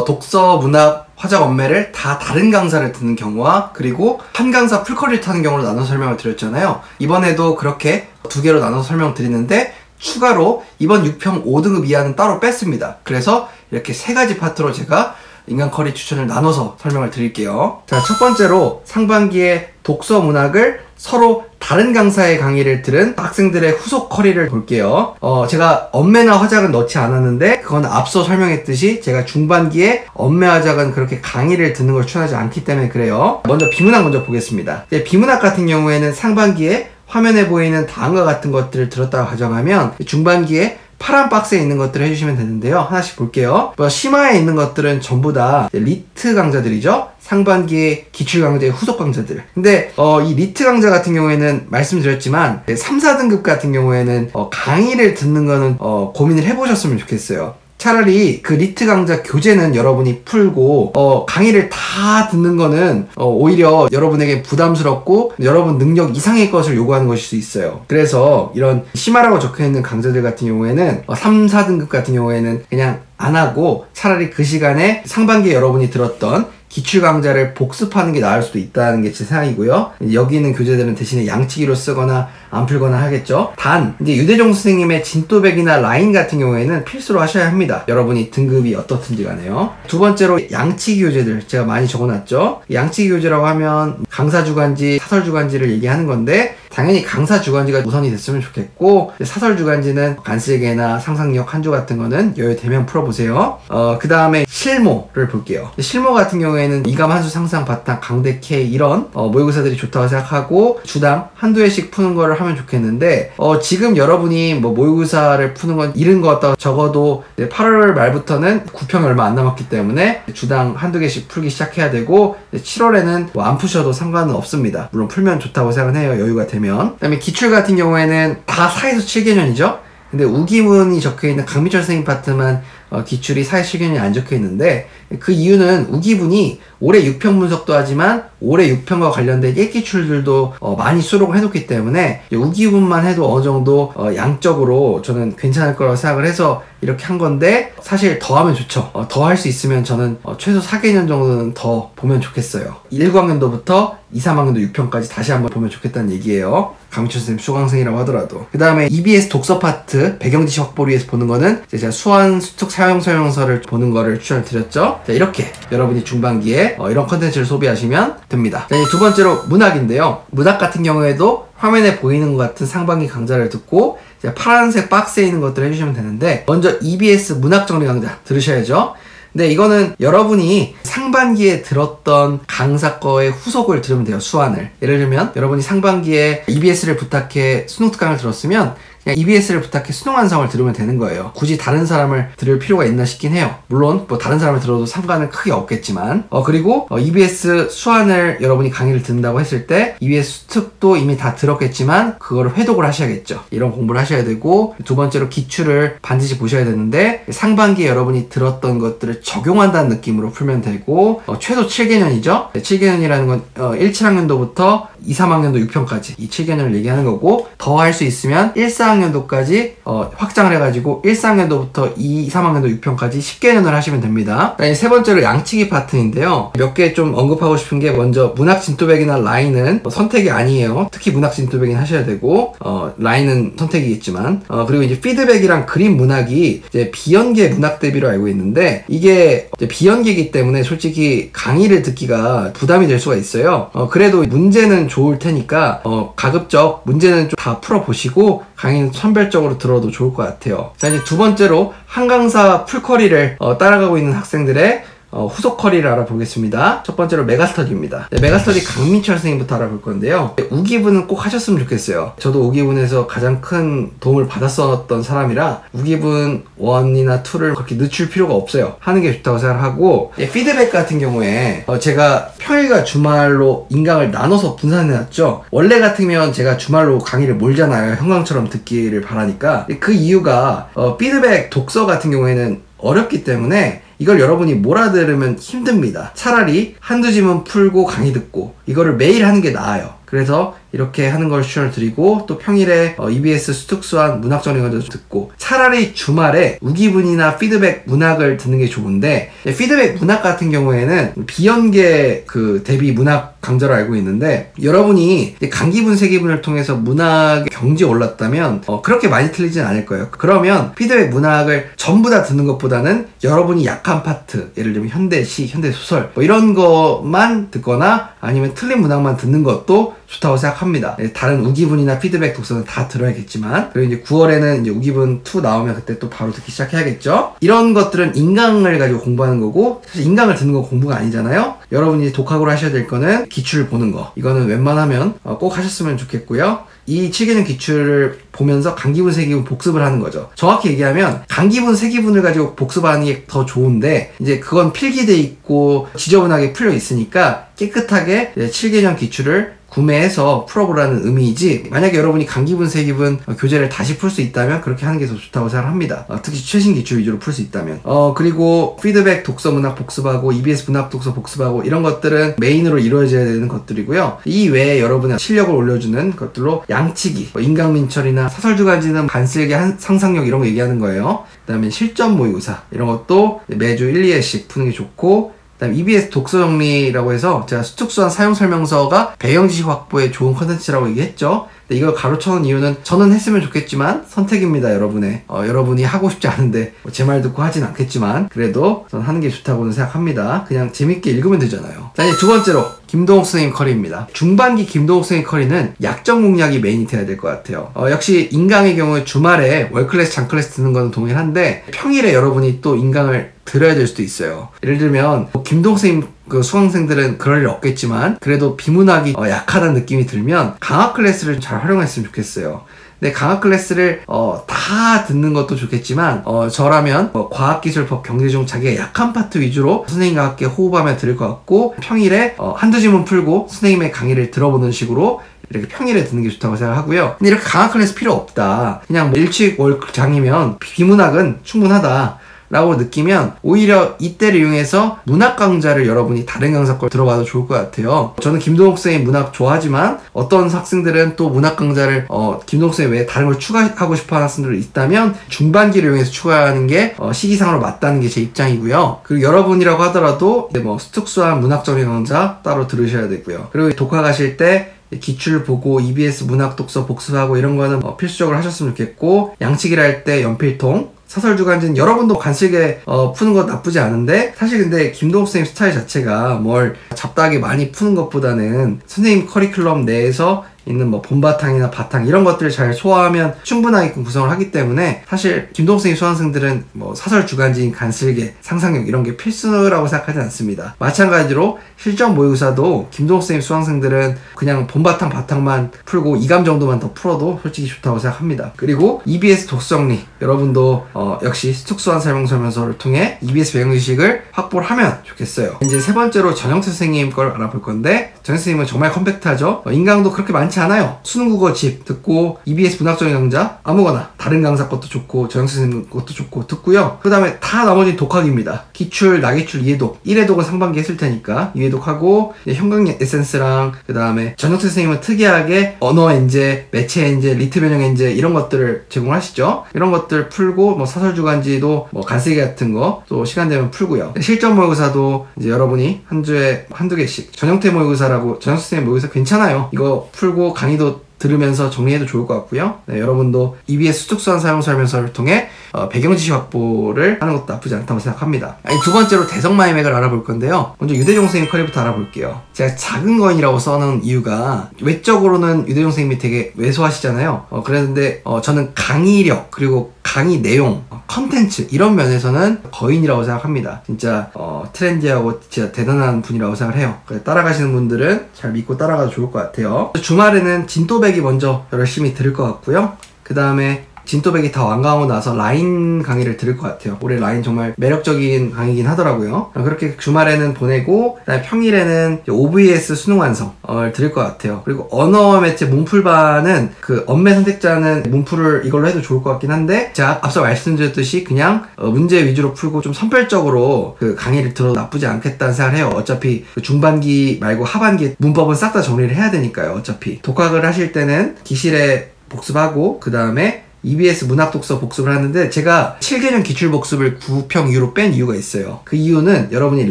독서, 문학, 화작 엄매를 다 다른 강사를 듣는 경우와 그리고 한 강사 풀커리를 타는 경우로 나눠서 설명을 드렸잖아요. 이번에도 그렇게 2개로 나눠서 설명드리는데 추가로 이번 6평 5등급 이하는 따로 뺐습니다. 그래서 이렇게 3가지 파트로 제가 인강 커리 추천을 나눠서 설명을 드릴게요. 자, 첫 번째로 상반기에 독서 문학을 서로 다른 강사의 강의를 들은 학생들의 후속 커리를 볼게요. 제가 엄매나 화작은 넣지 않았는데 그건 앞서 설명했듯이 제가 중반기에 엄매 화작은 그렇게 강의를 듣는 걸 추천하지 않기 때문에 그래요. 먼저 비문학 먼저 보겠습니다. 비문학 같은 경우에는 상반기에 화면에 보이는 다음과 같은 것들을 들었다고 가정하면 중반기에 파란 박스에 있는 것들을 해주시면 되는데요. 하나씩 볼게요. 심화에 있는 것들은 전부 다 리트 강좌들이죠. 상반기에 기출 강좌의 후속 강좌들. 근데 이 리트 강좌 같은 경우에는 말씀드렸지만 3, 4등급 같은 경우에는 강의를 듣는 거는 고민을 해보셨으면 좋겠어요. 차라리 그 리트 강좌 교재는 여러분이 풀고 강의를 다 듣는 거는 오히려 여러분에게 부담스럽고 여러분 능력 이상의 것을 요구하는 것일 수 있어요. 그래서 이런 심화라고 적혀있는 강좌들 같은 경우에는 3, 4등급 같은 경우에는 그냥 안 하고 차라리 그 시간에 상반기에 여러분이 들었던 기출 강좌를 복습하는 게 나을 수도 있다는 게 제 생각이고요. 여기 있는 교재들은 대신에 양치기로 쓰거나 안 풀거나 하겠죠. 단 이제 유대종 선생님의 진또백이나 라인 같은 경우에는 필수로 하셔야 합니다. 여러분이 등급이 어떻든지 간에요. 두 번째로 양치기 교재들 제가 많이 적어놨죠. 양치기 교재라고 하면 강사 주간지, 사설 주간지를 얘기하는 건데 당연히 강사 주간지가 우선이 됐으면 좋겠고, 사설 주간지는 간슬개나 상상력 한 주 같은 거는 여유되면 풀어보세요. 그 다음에 실모를 볼게요. 실모 같은 경우에는 이감, 한수, 상상, 바탕, 강대, K 이런 모의고사들이 좋다고 생각하고 주당 한두 회씩 푸는 거를 하면 좋겠는데, 지금 여러분이 뭐 모의고사를 푸는 건 이른 것 같다고 적어도 8월 말부터는 9평이 얼마 안 남았기 때문에 주당 한두 개씩 풀기 시작해야 되고, 7월에는 뭐 안 푸셔도 상관은 없습니다. 물론 풀면 좋다고 생각은 해요, 여유가 되면. 그 다음에 기출 같은 경우에는 다 4에서 7개년이죠. 근데 우기문이 적혀있는 강민철 선생님 파트만 기출이 4에 7개년이 안 적혀있는데, 그 이유는 우기분이 올해 6평 분석도 하지만 올해 6평과 관련된 예기출들도 많이 수록을 해놓기 때문에 우기분만 해도 어느 정도 양적으로 저는 괜찮을 거라고 생각을 해서 이렇게 한 건데, 사실 더 하면 좋죠. 더 할 수 있으면 저는 최소 4개년 정도는 더 보면 좋겠어요. 1학년도부터 2, 3학년도 6평까지 다시 한번 보면 좋겠다는 얘기예요. 강민철 선생님 수강생이라고 하더라도. 그 다음에 EBS 독서 파트 배경지식 확보를 위해서 보는 거는 제가 수완 수특 사용 설명서를 보는 거를 추천을 드렸죠. 자, 이렇게 여러분이 중반기에 이런 컨텐츠를 소비하시면 됩니다. 자, 이제 두 번째로 문학인데요. 문학 같은 경우에도 화면에 보이는 것 같은 상반기 강좌를 듣고 파란색 박스에 있는 것들을 해주시면 되는데, 먼저 EBS 문학 정리 강좌 들으셔야죠. 근데 이거는 여러분이 상반기에 들었던 강사 거의 후속을 들으면 돼요, 수완을. 예를 들면 여러분이 상반기에 EBS를 부탁해 수능 특강을 들었으면 그냥 EBS를 부탁해 수능 완성을 들으면 되는 거예요. 굳이 다른 사람을 들을 필요가 있나 싶긴 해요. 물론 뭐 다른 사람을 들어도 상관은 크게 없겠지만, 그리고 EBS 수완을 여러분이 강의를 듣는다고 했을 때 EBS 수특도 이미 다 들었겠지만 그거를 회독을 하셔야겠죠. 이런 공부를 하셔야 되고, 두 번째로 기출을 반드시 보셔야 되는데, 상반기에 여러분이 들었던 것들을 적용한다는 느낌으로 풀면 되고, 최소 7개년이죠. 7개년이라는 건 1, 7학년도부터 2, 3학년도 6평까지 이 7개년을 얘기하는 거고, 더 할 수 있으면 1, 4학년도까지 확장을 해가지고 1, 4학년도부터 2, 3학년도 6평까지 10개년을 하시면 됩니다. 세 번째로 양치기 파트인데요. 몇 개 좀 언급하고 싶은 게, 먼저 문학 진도백이나 라인은 선택이 아니에요. 특히 문학 진도백은 하셔야 되고, 라인은 선택이겠지만, 그리고 이제 피드백이랑 그림 문학이 이제 비연계 문학 대비로 알고 있는데, 이게 이제 비연계이기 때문에 솔직히 강의를 듣기가 부담이 될 수가 있어요. 그래도 문제는 좋을 테니까 가급적 문제는 좀 다 풀어보시고 강의는 선별적으로 들어도 좋을 것 같아요. 자, 이제 두 번째로 한 강사 풀커리를 따라가고 있는 학생들의 후속 커리를 알아보겠습니다. 첫 번째로 메가스터디입니다. 메가스터디 강민철 선생님부터 알아볼 건데요. 우기분은 꼭 하셨으면 좋겠어요. 저도 우기분에서 가장 큰 도움을 받았었던 사람이라 우기분 1이나 2를 그렇게 늦출 필요가 없어요. 하는 게 좋다고 생각하고, 피드백 같은 경우에 제가 평일과 주말로 인강을 나눠서 분산해놨죠. 원래 같으면 제가 주말로 강의를 몰잖아요. 형광처럼 듣기를 바라니까. 그 이유가 피드백 독서 같은 경우에는 어렵기 때문에 이걸 여러분이 몰아들으면 힘듭니다. 차라리 한두 지문 풀고 강의 듣고 이거를 매일 하는 게 나아요. 그래서 이렇게 하는 걸 추천을 드리고, 또 평일에 EBS 수특수한 문학 정리 강좌도 듣고, 차라리 주말에 우기분이나 피드백 문학을 듣는 게 좋은데, 피드백 문학 같은 경우에는 비연계 대비 문학 강좌로 알고 있는데, 여러분이 강기분 세기분을 통해서 문학의 경지에 올랐다면 그렇게 많이 틀리진 않을 거예요. 그러면 피드백 문학을 전부 다 듣는 것보다는 여러분이 약한 파트, 예를 들면 현대시, 현대소설 뭐 이런 것만 듣거나 아니면 틀린 문학만 듣는 것도 좋다고 생각합니다. 다른 우기분이나 피드백 독서는 다 들어야겠지만, 그리고 이제 9월에는 이제 우기분 2 나오면 그때 또 바로 듣기 시작해야겠죠. 이런 것들은 인강을 가지고 공부하는 거고, 사실 인강을 듣는 건 공부가 아니잖아요. 여러분이 독학으로 하셔야 될 거는 기출을 보는 거. 이거는 웬만하면 꼭 하셨으면 좋겠고요. 이 7개년 기출을 보면서 강기분, 세기분 복습을 하는 거죠. 정확히 얘기하면 강기분, 세기분을 가지고 복습하는 게 더 좋은데, 이제 그건 필기돼 있고 지저분하게 풀려 있으니까 깨끗하게 7개년 기출을 구매해서 풀어보라는 의미이지, 만약에 여러분이 강기분, 세기분 교재를 다시 풀 수 있다면 그렇게 하는 게 더 좋다고 생각합니다. 특히 최신 기출 위주로 풀 수 있다면. 그리고 피드백 독서 문학 복습하고 EBS 문학 독서 복습하고 이런 것들은 메인으로 이루어져야 되는 것들이고요. 이 외에 여러분의 실력을 올려주는 것들로 양치기, 인강민철이나 사설주간지는 간슬기, 상상력 이런 거 얘기하는 거예요. 그 다음에 실전 모의고사 이런 것도 매주 1, 2회씩 푸는 게 좋고, 그다음에 EBS 독서 정리라고 해서 제가 수특수한 사용 설명서가 배경 지식 확보에 좋은 컨텐츠라고 얘기했죠. 근데 이걸 가로쳐놓은 이유는 저는 했으면 좋겠지만 선택입니다, 여러분의. 여러분이 하고 싶지 않은데 제 말 듣고 하진 않겠지만 그래도 저는 하는 게 좋다고는 생각합니다. 그냥 재밌게 읽으면 되잖아요. 자, 이제 두 번째로 김동욱 선생님 컬리입니다. 중반기 김동욱 선생님 컬리는 약점 공략이 메인이 돼야 될 것 같아요. 역시 인강의 경우에 주말에 월클래스 장클래스 듣는 거는 동일한데 평일에 여러분이 또 인강을 들어야 될 수도 있어요. 예를 들면 김동욱 선생님 그 수강생들은 그럴 일 없겠지만 그래도 비문학이 약하다는 느낌이 들면 강화 클래스를 잘 활용했으면 좋겠어요. 근데 강화 클래스를 다 듣는 것도 좋겠지만 저라면 과학기술법 경제중 자기가 약한 파트 위주로 선생님과 함께 호흡하며 들을 것 같고 평일에 한두 지문 풀고 선생님의 강의를 들어보는 식으로 이렇게 평일에 듣는 게 좋다고 생각하고요. 근데 이렇게 강화 클래스 필요 없다. 그냥 일찍 월장이면 비문학은 충분하다. 라고 느끼면 오히려 이때를 이용해서 문학 강좌를 여러분이 다른 강사 걸 들어봐도 좋을 것 같아요. 저는 김동욱 선생님 문학 좋아하지만 어떤 학생들은 또 문학 강좌를 김동욱 선생님 외에 다른 걸 추가하고 싶어하는 학생들이 있다면 중반기를 이용해서 추가하는 게 시기상으로 맞다는 게 제 입장이고요. 그리고 여러분이라고 하더라도 특수한 문학 정리 강좌 따로 들으셔야 되고요. 그리고 독학 하실 때 기출 보고 EBS 문학 독서 복습하고 이런 거는 필수적으로 하셨으면 좋겠고 양치기를 할 때 연필통 사설 주간지는 여러분도 간실게 푸는 거 나쁘지 않은데 사실 근데 김동욱 선생님 스타일 자체가 뭘 잡다하게 많이 푸는 것보다는 선생님 커리큘럼 내에서 있는 뭐 본바탕이나 바탕 이런 것들을 잘 소화하면 충분하게끔 구성을 하기 때문에 사실 김동욱 선생님 수강생들은 뭐 사설 주간지인 간슬개, 상상력 이런 게 필수라고 생각하지 않습니다. 마찬가지로 실전 모의고사도 김동욱 선생님 수강생들은 그냥 본바탕 바탕만 풀고 2감 정도만 더 풀어도 솔직히 좋다고 생각합니다. 그리고 EBS 독서정리 여러분도 역시 특수한 설명서를 통해 EBS 배경지식을 확보를 하면 좋겠어요. 이제 세 번째로 전영태 선생님 걸 알아볼 건데 전영태 선생님은 정말 컴팩트하죠. 인강도 그렇게 많지 않아요. 수능국어 집 듣고 EBS 문학적인 강좌 아무거나 다른 강사 것도 좋고 전영태 선생님 것도 좋고 듣고요. 그 다음에 다 나머지는 독학입니다. 기출, 나기출, 이해독 1회독은 상반기 했을 테니까 2회독하고 형광 에센스랑 그 다음에 전영태 선생님은 특이하게 언어 엔제, 매체 엔제, 리트 변형 엔제 이런 것들을 제공하시죠. 이런 것들 풀고 뭐 사설 주간지도 뭐 간쓰기 같은 거 또 시간 되면 풀고요. 실전 모의고사도 이제 여러분이 한 주에 한두 개씩 전영태 모의고사라고 전영태 선생님 모의고사 괜찮아요. 이거 풀고 강의도 들으면서 정리해도 좋을 것 같고요. 네, 여러분도 EBS 수특수한 사용 설명서를 통해 배경지식 확보를 하는 것도 나쁘지 않다고 생각합니다. 두 번째로 대성마의 맥을 알아볼 건데요. 먼저 유대종 선생님 컬리부터 알아볼게요. 제가 작은 거인이라고 써놓은 이유가 외적으로는 유대종 선생님이 되게 왜소하시잖아요. 그랬는데 저는 강의력 그리고 강의 내용, 컨텐츠 이런 면에서는 거인이라고 생각합니다. 진짜 트렌디하고 진짜 대단한 분이라고 생각을 해요. 따라가시는 분들은 잘 믿고 따라가도 좋을 것 같아요. 주말에는 진또배기 먼저 열심히 들을 것 같고요. 그 다음에 진또배기 다 완강하고 나서 라인 강의를 들을 것 같아요. 올해 라인 정말 매력적인 강의긴 하더라고요. 그렇게 주말에는 보내고 그다음에 평일에는 OBS 수능 완성을 들을 것 같아요. 그리고 언어 매체 문풀반은 그 언매 선택자는 문풀을 이걸로 해도 좋을 것 같긴 한데 제가 앞서 말씀드렸듯이 그냥 문제 위주로 풀고 좀 선별적으로 그 강의를 들어도 나쁘지 않겠다는 생각을 해요. 어차피 그 중반기 말고 하반기 문법은 싹 다 정리를 해야 되니까요. 어차피 독학을 하실 때는 기실에 복습하고 그 다음에 EBS 문학독서 복습을 하는데 제가 7개년 기출복습을 9평 이후로 뺀 이유가 있어요. 그 이유는 여러분이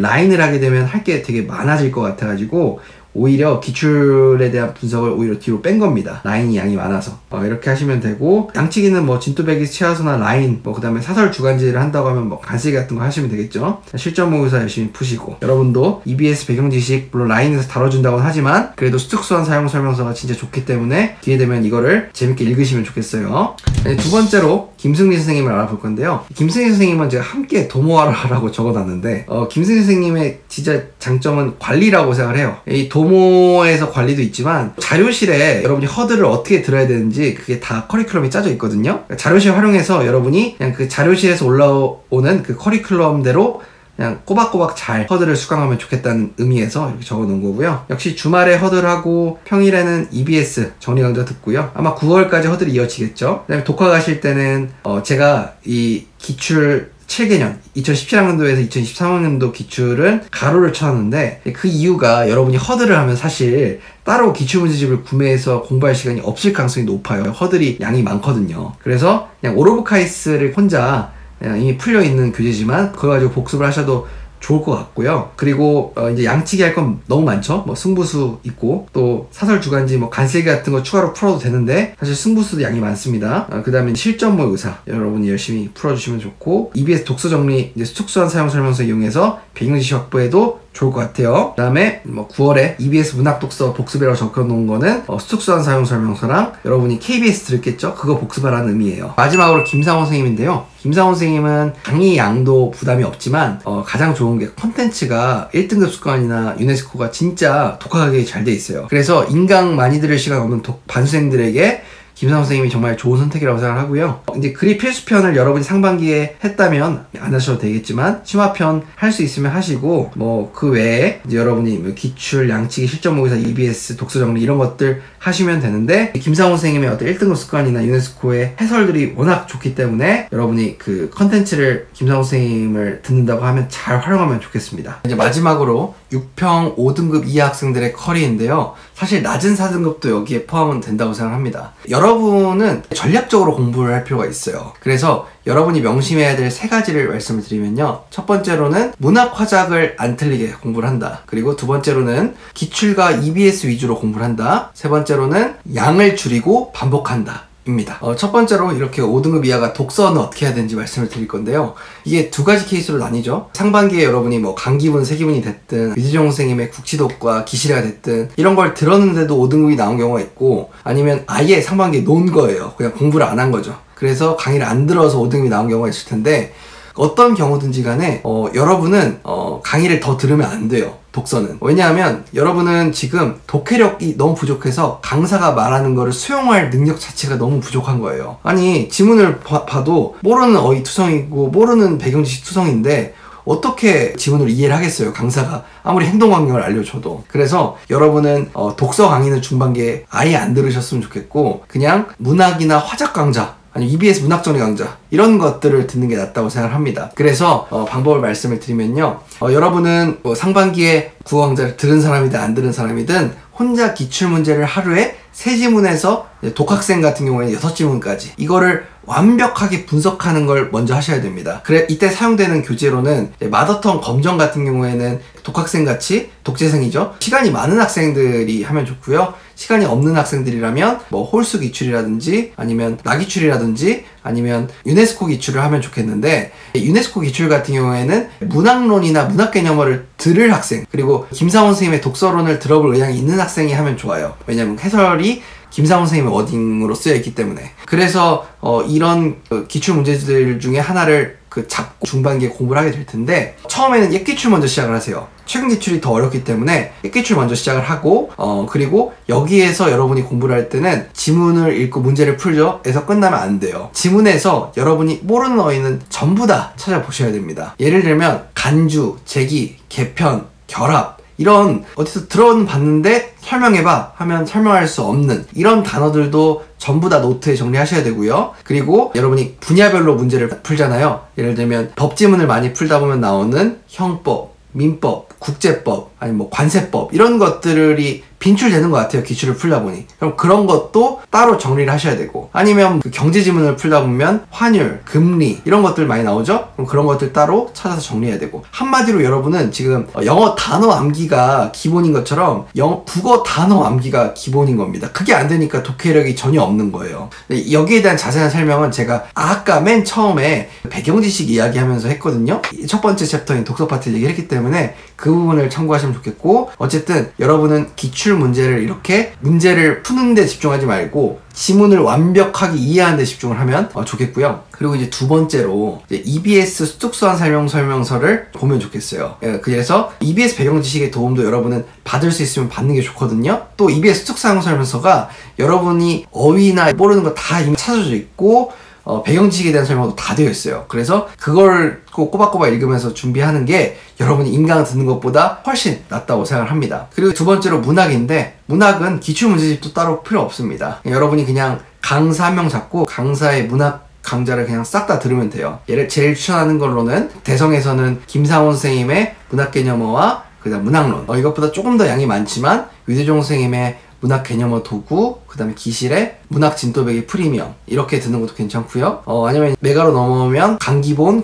라인을 하게 되면 할 게 되게 많아질 것 같아가지고 오히려 기출에 대한 분석을 오히려 뒤로 뺀 겁니다. 라인이 양이 많아서 이렇게 하시면 되고 양치기는 뭐 진또배기 최하수나 라인 뭐 그 다음에 사설 주간지를 한다고 하면 뭐 간쓰기 같은 거 하시면 되겠죠. 실전 모의고사 열심히 푸시고 여러분도 EBS 배경지식 물론 라인에서 다뤄준다고는 하지만 그래도 수특수한 사용 설명서가 진짜 좋기 때문에 기회 되면 이거를 재밌게 읽으시면 좋겠어요. 두 번째로 김승리 선생님을 알아볼 건데요. 김승리 선생님은 제가 함께 도모하라고 적어놨는데 김승리 선생님의 진짜 장점은 관리라고 생각을 해요. 이 도모에서 관리도 있지만 자료실에 여러분이 허들을 어떻게 들어야 되는지 그게 다 커리큘럼이 짜져 있거든요. 자료실 활용해서 여러분이 그냥 그 자료실에서 올라오는 그 커리큘럼대로 그냥 꼬박꼬박 잘 허들을 수강하면 좋겠다는 의미에서 이렇게 적어 놓은 거고요. 역시 주말에 허들하고 평일에는 EBS 정리 강좌 듣고요. 아마 9월까지 허들이 이어지겠죠. 그 다음에 독학 하실 때는 제가 이 기출 7개년 2017학년도에서 2023학년도 기출은 가로를 쳐놨는데 그 이유가 여러분이 허들을 하면 사실 따로 기출문제집을 구매해서 공부할 시간이 없을 가능성이 높아요. 허들이 양이 많거든요. 그래서 그냥 오로브카이스를 혼자 이미 풀려있는 교재지만 그거 가지고 복습을 하셔도 좋을 것 같고요. 그리고 이제 양치기 할 건 너무 많죠. 뭐 승부수 있고 또 사설 주간지 뭐 간슬기 같은 거 추가로 풀어도 되는데 사실 승부수도 양이 많습니다. 그 다음에 실전모 의사 여러분이 열심히 풀어주시면 좋고, EBS 독서 정리 이제 수축수완 사용 설명서 이용해서 배경지시 확보에도 좋을 것 같아요. 그 다음에 뭐 9월에 EBS 문학 독서 복습이라고 적혀놓은 거는 수축수완 사용 설명서랑 여러분이 KBS 들었겠죠? 그거 복습하라는 의미예요. 마지막으로 김상원 선생님인데요. 김상원 선생님은 강의 양도 부담이 없지만 가장 좋은 게 콘텐츠가 1등급 수강이나 유네스코가 진짜 독학하기 잘 돼 있어요. 그래서 인강 많이 들을 시간 없는 반수생들에게 김상원 선생님이 정말 좋은 선택이라고 생각하고요. 이제 그리 필수편을 여러분이 상반기에 했다면 안 하셔도 되겠지만 심화편 할 수 있으면 하시고, 뭐 그 외에 이제 여러분이 뭐 기출, 양치기, 실전 모의사, EBS, 독서 정리 이런 것들 하시면 되는데, 김상원 선생님의 어떤 1등급 습관이나 유네스코의 해설들이 워낙 좋기 때문에 여러분이 그 컨텐츠를 김상원 선생님을 듣는다고 하면 잘 활용하면 좋겠습니다. 이제 마지막으로 6평 5등급 이하 학생들의 커리인데요. 사실 낮은 4등급도 여기에 포함은 된다고 생각합니다. 여러분은 전략적으로 공부를 할 필요가 있어요. 그래서 여러분이 명심해야 될 3가지를 말씀을 드리면요. 첫 번째로는 문학 화작을 안 틀리게 공부를 한다. 그리고 두 번째로는 기출과 EBS 위주로 공부를 한다. 세 번째로는 양을 줄이고 반복한다 입니다. 첫 번째로 이렇게 5등급 이하가 독서는 어떻게 해야 되는지 말씀을 드릴 건데요. 이게 2가지 케이스로 나뉘죠. 상반기에 여러분이 뭐 강기분, 세기분이 됐든 유재종 선생님의 국지독과 기시래가 됐든 이런 걸 들었는데도 5등급이 나온 경우가 있고, 아니면 아예 상반기에 논 거예요. 그냥 공부를 안 한 거죠. 그래서 강의를 안 들어서 5등급이 나온 경우가 있을 텐데, 어떤 경우든지 간에 여러분은 강의를 더 들으면 안 돼요. 독서는. 왜냐하면 여러분은 지금 독해력이 너무 부족해서 강사가 말하는 거를 수용할 능력 자체가 너무 부족한 거예요. 아니 지문을 봐도 모르는 어휘 투성이고 모르는 배경지식 투성인데 어떻게 지문을 이해를 하겠어요, 강사가 아무리 행동 환경을 알려줘도. 그래서 여러분은 독서 강의는 중반기에 아예 안 들으셨으면 좋겠고, 그냥 문학이나 화작 강좌 아니면 EBS 문학정리 강좌 이런 것들을 듣는 게 낫다고 생각을 합니다. 그래서 방법을 말씀을 드리면요, 여러분은 뭐 상반기에 국어 강좌를 들은 사람이든 안 들은 사람이든 혼자 기출문제를 하루에 3지문에서 독학생 같은 경우에는 6지문까지 이거를 완벽하게 분석하는 걸 먼저 하셔야 됩니다. 그래 이때 사용되는 교재로는 마더텅 검정 같은 경우에는 독학생같이 독재생이죠. 시간이 많은 학생들이 하면 좋고요. 시간이 없는 학생들이라면 뭐 홀수 기출이라든지 아니면 나기출이라든지 아니면 유네스코 기출을 하면 좋겠는데, 유네스코 기출 같은 경우에는 문학론이나 문학개념어를 들을 학생, 그리고 김상원 선생님의 독서론을 들어볼 의향이 있는 학생이 하면 좋아요. 왜냐면 해설이 김상원 선생님의 워딩으로 쓰여 있기 때문에. 그래서 이런 기출 문제들 중에 하나를 잡고 중반기에 공부를 하게 될 텐데, 처음에는 옛기출 먼저 시작을 하세요. 최근 기출이 더 어렵기 때문에 옛기출 먼저 시작을 하고, 그리고 여기에서 여러분이 공부를 할 때는 지문을 읽고 문제를 풀죠. 에서 끝나면 안 돼요. 지문에서 여러분이 모르는 어휘는 전부 다 찾아보셔야 됩니다. 예를 들면 간주, 제기, 개편, 결합 이런 어디서 들어봤는데 설명해봐 하면 설명할 수 없는 이런 단어들도 전부 다 노트에 정리하셔야 되고요. 그리고 여러분이 분야별로 문제를 풀잖아요. 예를 들면 법지문을 많이 풀다 보면 나오는 형법, 민법, 국제법, 아니면 뭐 관세법 이런 것들이 빈출되는 것 같아요, 기출을 풀다 보니. 그럼 그런 것도 따로 정리를 하셔야 되고, 아니면 그 경제지문을 풀다 보면 환율, 금리 이런 것들 많이 나오죠? 그럼 그런 것들 따로 찾아서 정리해야 되고, 한마디로 여러분은 지금 영어 단어 암기가 기본인 것처럼 국어 단어 암기가 기본인 겁니다. 그게 안 되니까 독해력이 전혀 없는 거예요. 여기에 대한 자세한 설명은 제가 아까 맨 처음에 배경지식 이야기하면서 했거든요. 첫 번째 챕터인 독서 파트 얘기를 했기 때문에 그 부분을 참고하시면 좋겠고, 어쨌든 여러분은 기출 문제를 이렇게 문제를 푸는 데 집중하지 말고 지문을 완벽하게 이해하는 데 집중을 하면 좋겠고요. 그리고 이제 두 번째로 EBS 수특수한 설명서를 보면 좋겠어요. 그래서 EBS 배경지식의 도움도 여러분은 받을 수 있으면 받는 게 좋거든요. 또 EBS 수특수한 설명서가 여러분이 어휘나 모르는 거 다 이미 찾아져 있고 배경지식에 대한 설명도 다 되어 있어요. 그래서 그걸 꼭 꼬박꼬박 읽으면서 준비하는 게 여러분이 인강 듣는 것보다 훨씬 낫다고 생각을 합니다. 그리고 두 번째로 문학인데, 문학은 기출문제집도 따로 필요 없습니다. 여러분이 그냥 강사 한 명 잡고 강사의 문학 강좌를 그냥 싹 다 들으면 돼요. 제일 추천하는 걸로는 대성에서는 김상원 선생님의 문학개념어와 그다음 문학론, 이것보다 조금 더 양이 많지만 유재종 선생님의 문학 개념어 도구, 그 다음에 기실의 문학 진또배기 프리미엄 이렇게 듣는 것도 괜찮고요. 아니면 메가로 넘어오면 강기본,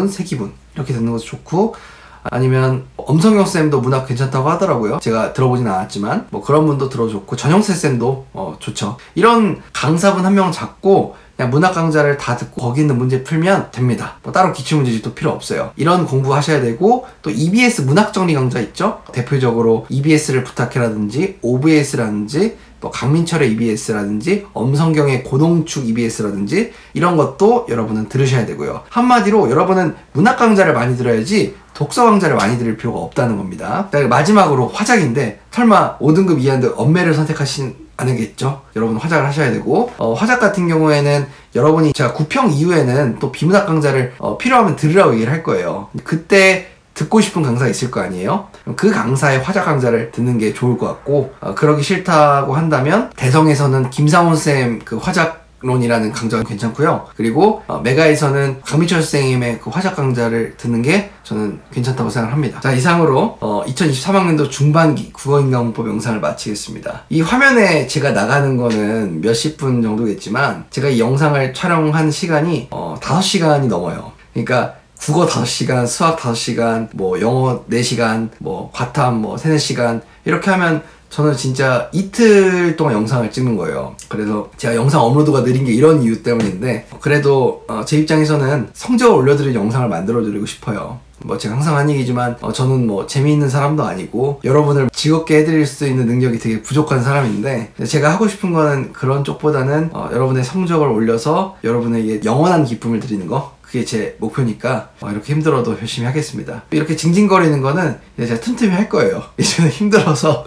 세기분 이렇게 듣는 것도 좋고, 아니면 엄성영 쌤도 문학 괜찮다고 하더라고요. 제가 들어보진 않았지만 뭐 그런 분도 들어줬고, 전영세 쌤도 좋죠. 이런 강사분 한 명 잡고 그냥 문학 강좌를 다 듣고 거기 있는 문제 풀면 됩니다. 뭐 따로 기출문제집도 필요 없어요. 이런 공부하셔야 되고, 또 EBS 문학정리 강좌 있죠? 대표적으로 EBS를 부탁해라든지 OBS라든지 또 강민철의 EBS라든지 엄성경의 고동축 EBS라든지 이런 것도 여러분은 들으셔야 되고요. 한마디로 여러분은 문학 강좌를 많이 들어야지 독서 강좌를 많이 들을 필요가 없다는 겁니다. 마지막으로 화작인데, 설마 5등급 이하인데 엄매를 선택하신 않겠죠? 여러분 화작을 하셔야 되고, 화작 같은 경우에는 여러분이 제가 9평 이후에는 또 비문학 강좌를 필요하면 들으라고 얘기를 할 거예요. 그때 듣고 싶은 강사가 있을 거 아니에요? 그 강사의 화작 강좌를 듣는 게 좋을 것 같고, 그러기 싫다고 한다면 대성에서는 김상훈쌤 그 화작론이라는 강좌가 괜찮고요. 그리고 메가에서는 강민철 선생님의 그 화작 강좌를 듣는 게 저는 괜찮다고 생각합니다. 자, 이상으로 2023학년도 중반기 국어인과문법 영상을 마치겠습니다. 이 화면에 제가 나가는 거는 몇십 분 정도겠지만, 제가 이 영상을 촬영한 시간이 5시간이 넘어요. 그러니까 국어 5시간, 수학 5시간, 뭐 영어 4시간, 뭐 과탐 뭐 3, 4시간 이렇게 하면 저는 진짜 이틀 동안 영상을 찍는 거예요. 그래서 제가 영상 업로드가 느린 게 이런 이유 때문인데, 그래도 제 입장에서는 성적을 올려드릴 영상을 만들어드리고 싶어요. 뭐 제가 항상 한 얘기지만 저는 뭐 재미있는 사람도 아니고 여러분을 즐겁게 해드릴 수 있는 능력이 되게 부족한 사람인데, 제가 하고 싶은 거는 그런 쪽보다는 여러분의 성적을 올려서 여러분에게 영원한 기쁨을 드리는 거, 그게 제 목표니까 이렇게 힘들어도 열심히 하겠습니다. 이렇게 징징거리는 거는 이제 제가 틈틈이 할 거예요. 이제는 힘들어서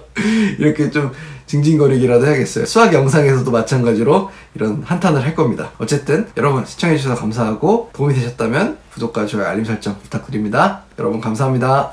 이렇게 좀 징징거리기라도 해야겠어요. 수학 영상에서도 마찬가지로 이런 한탄을 할 겁니다. 어쨌든 여러분 시청해주셔서 감사하고, 도움이 되셨다면 구독과 좋아요, 알림 설정 부탁드립니다. 여러분 감사합니다.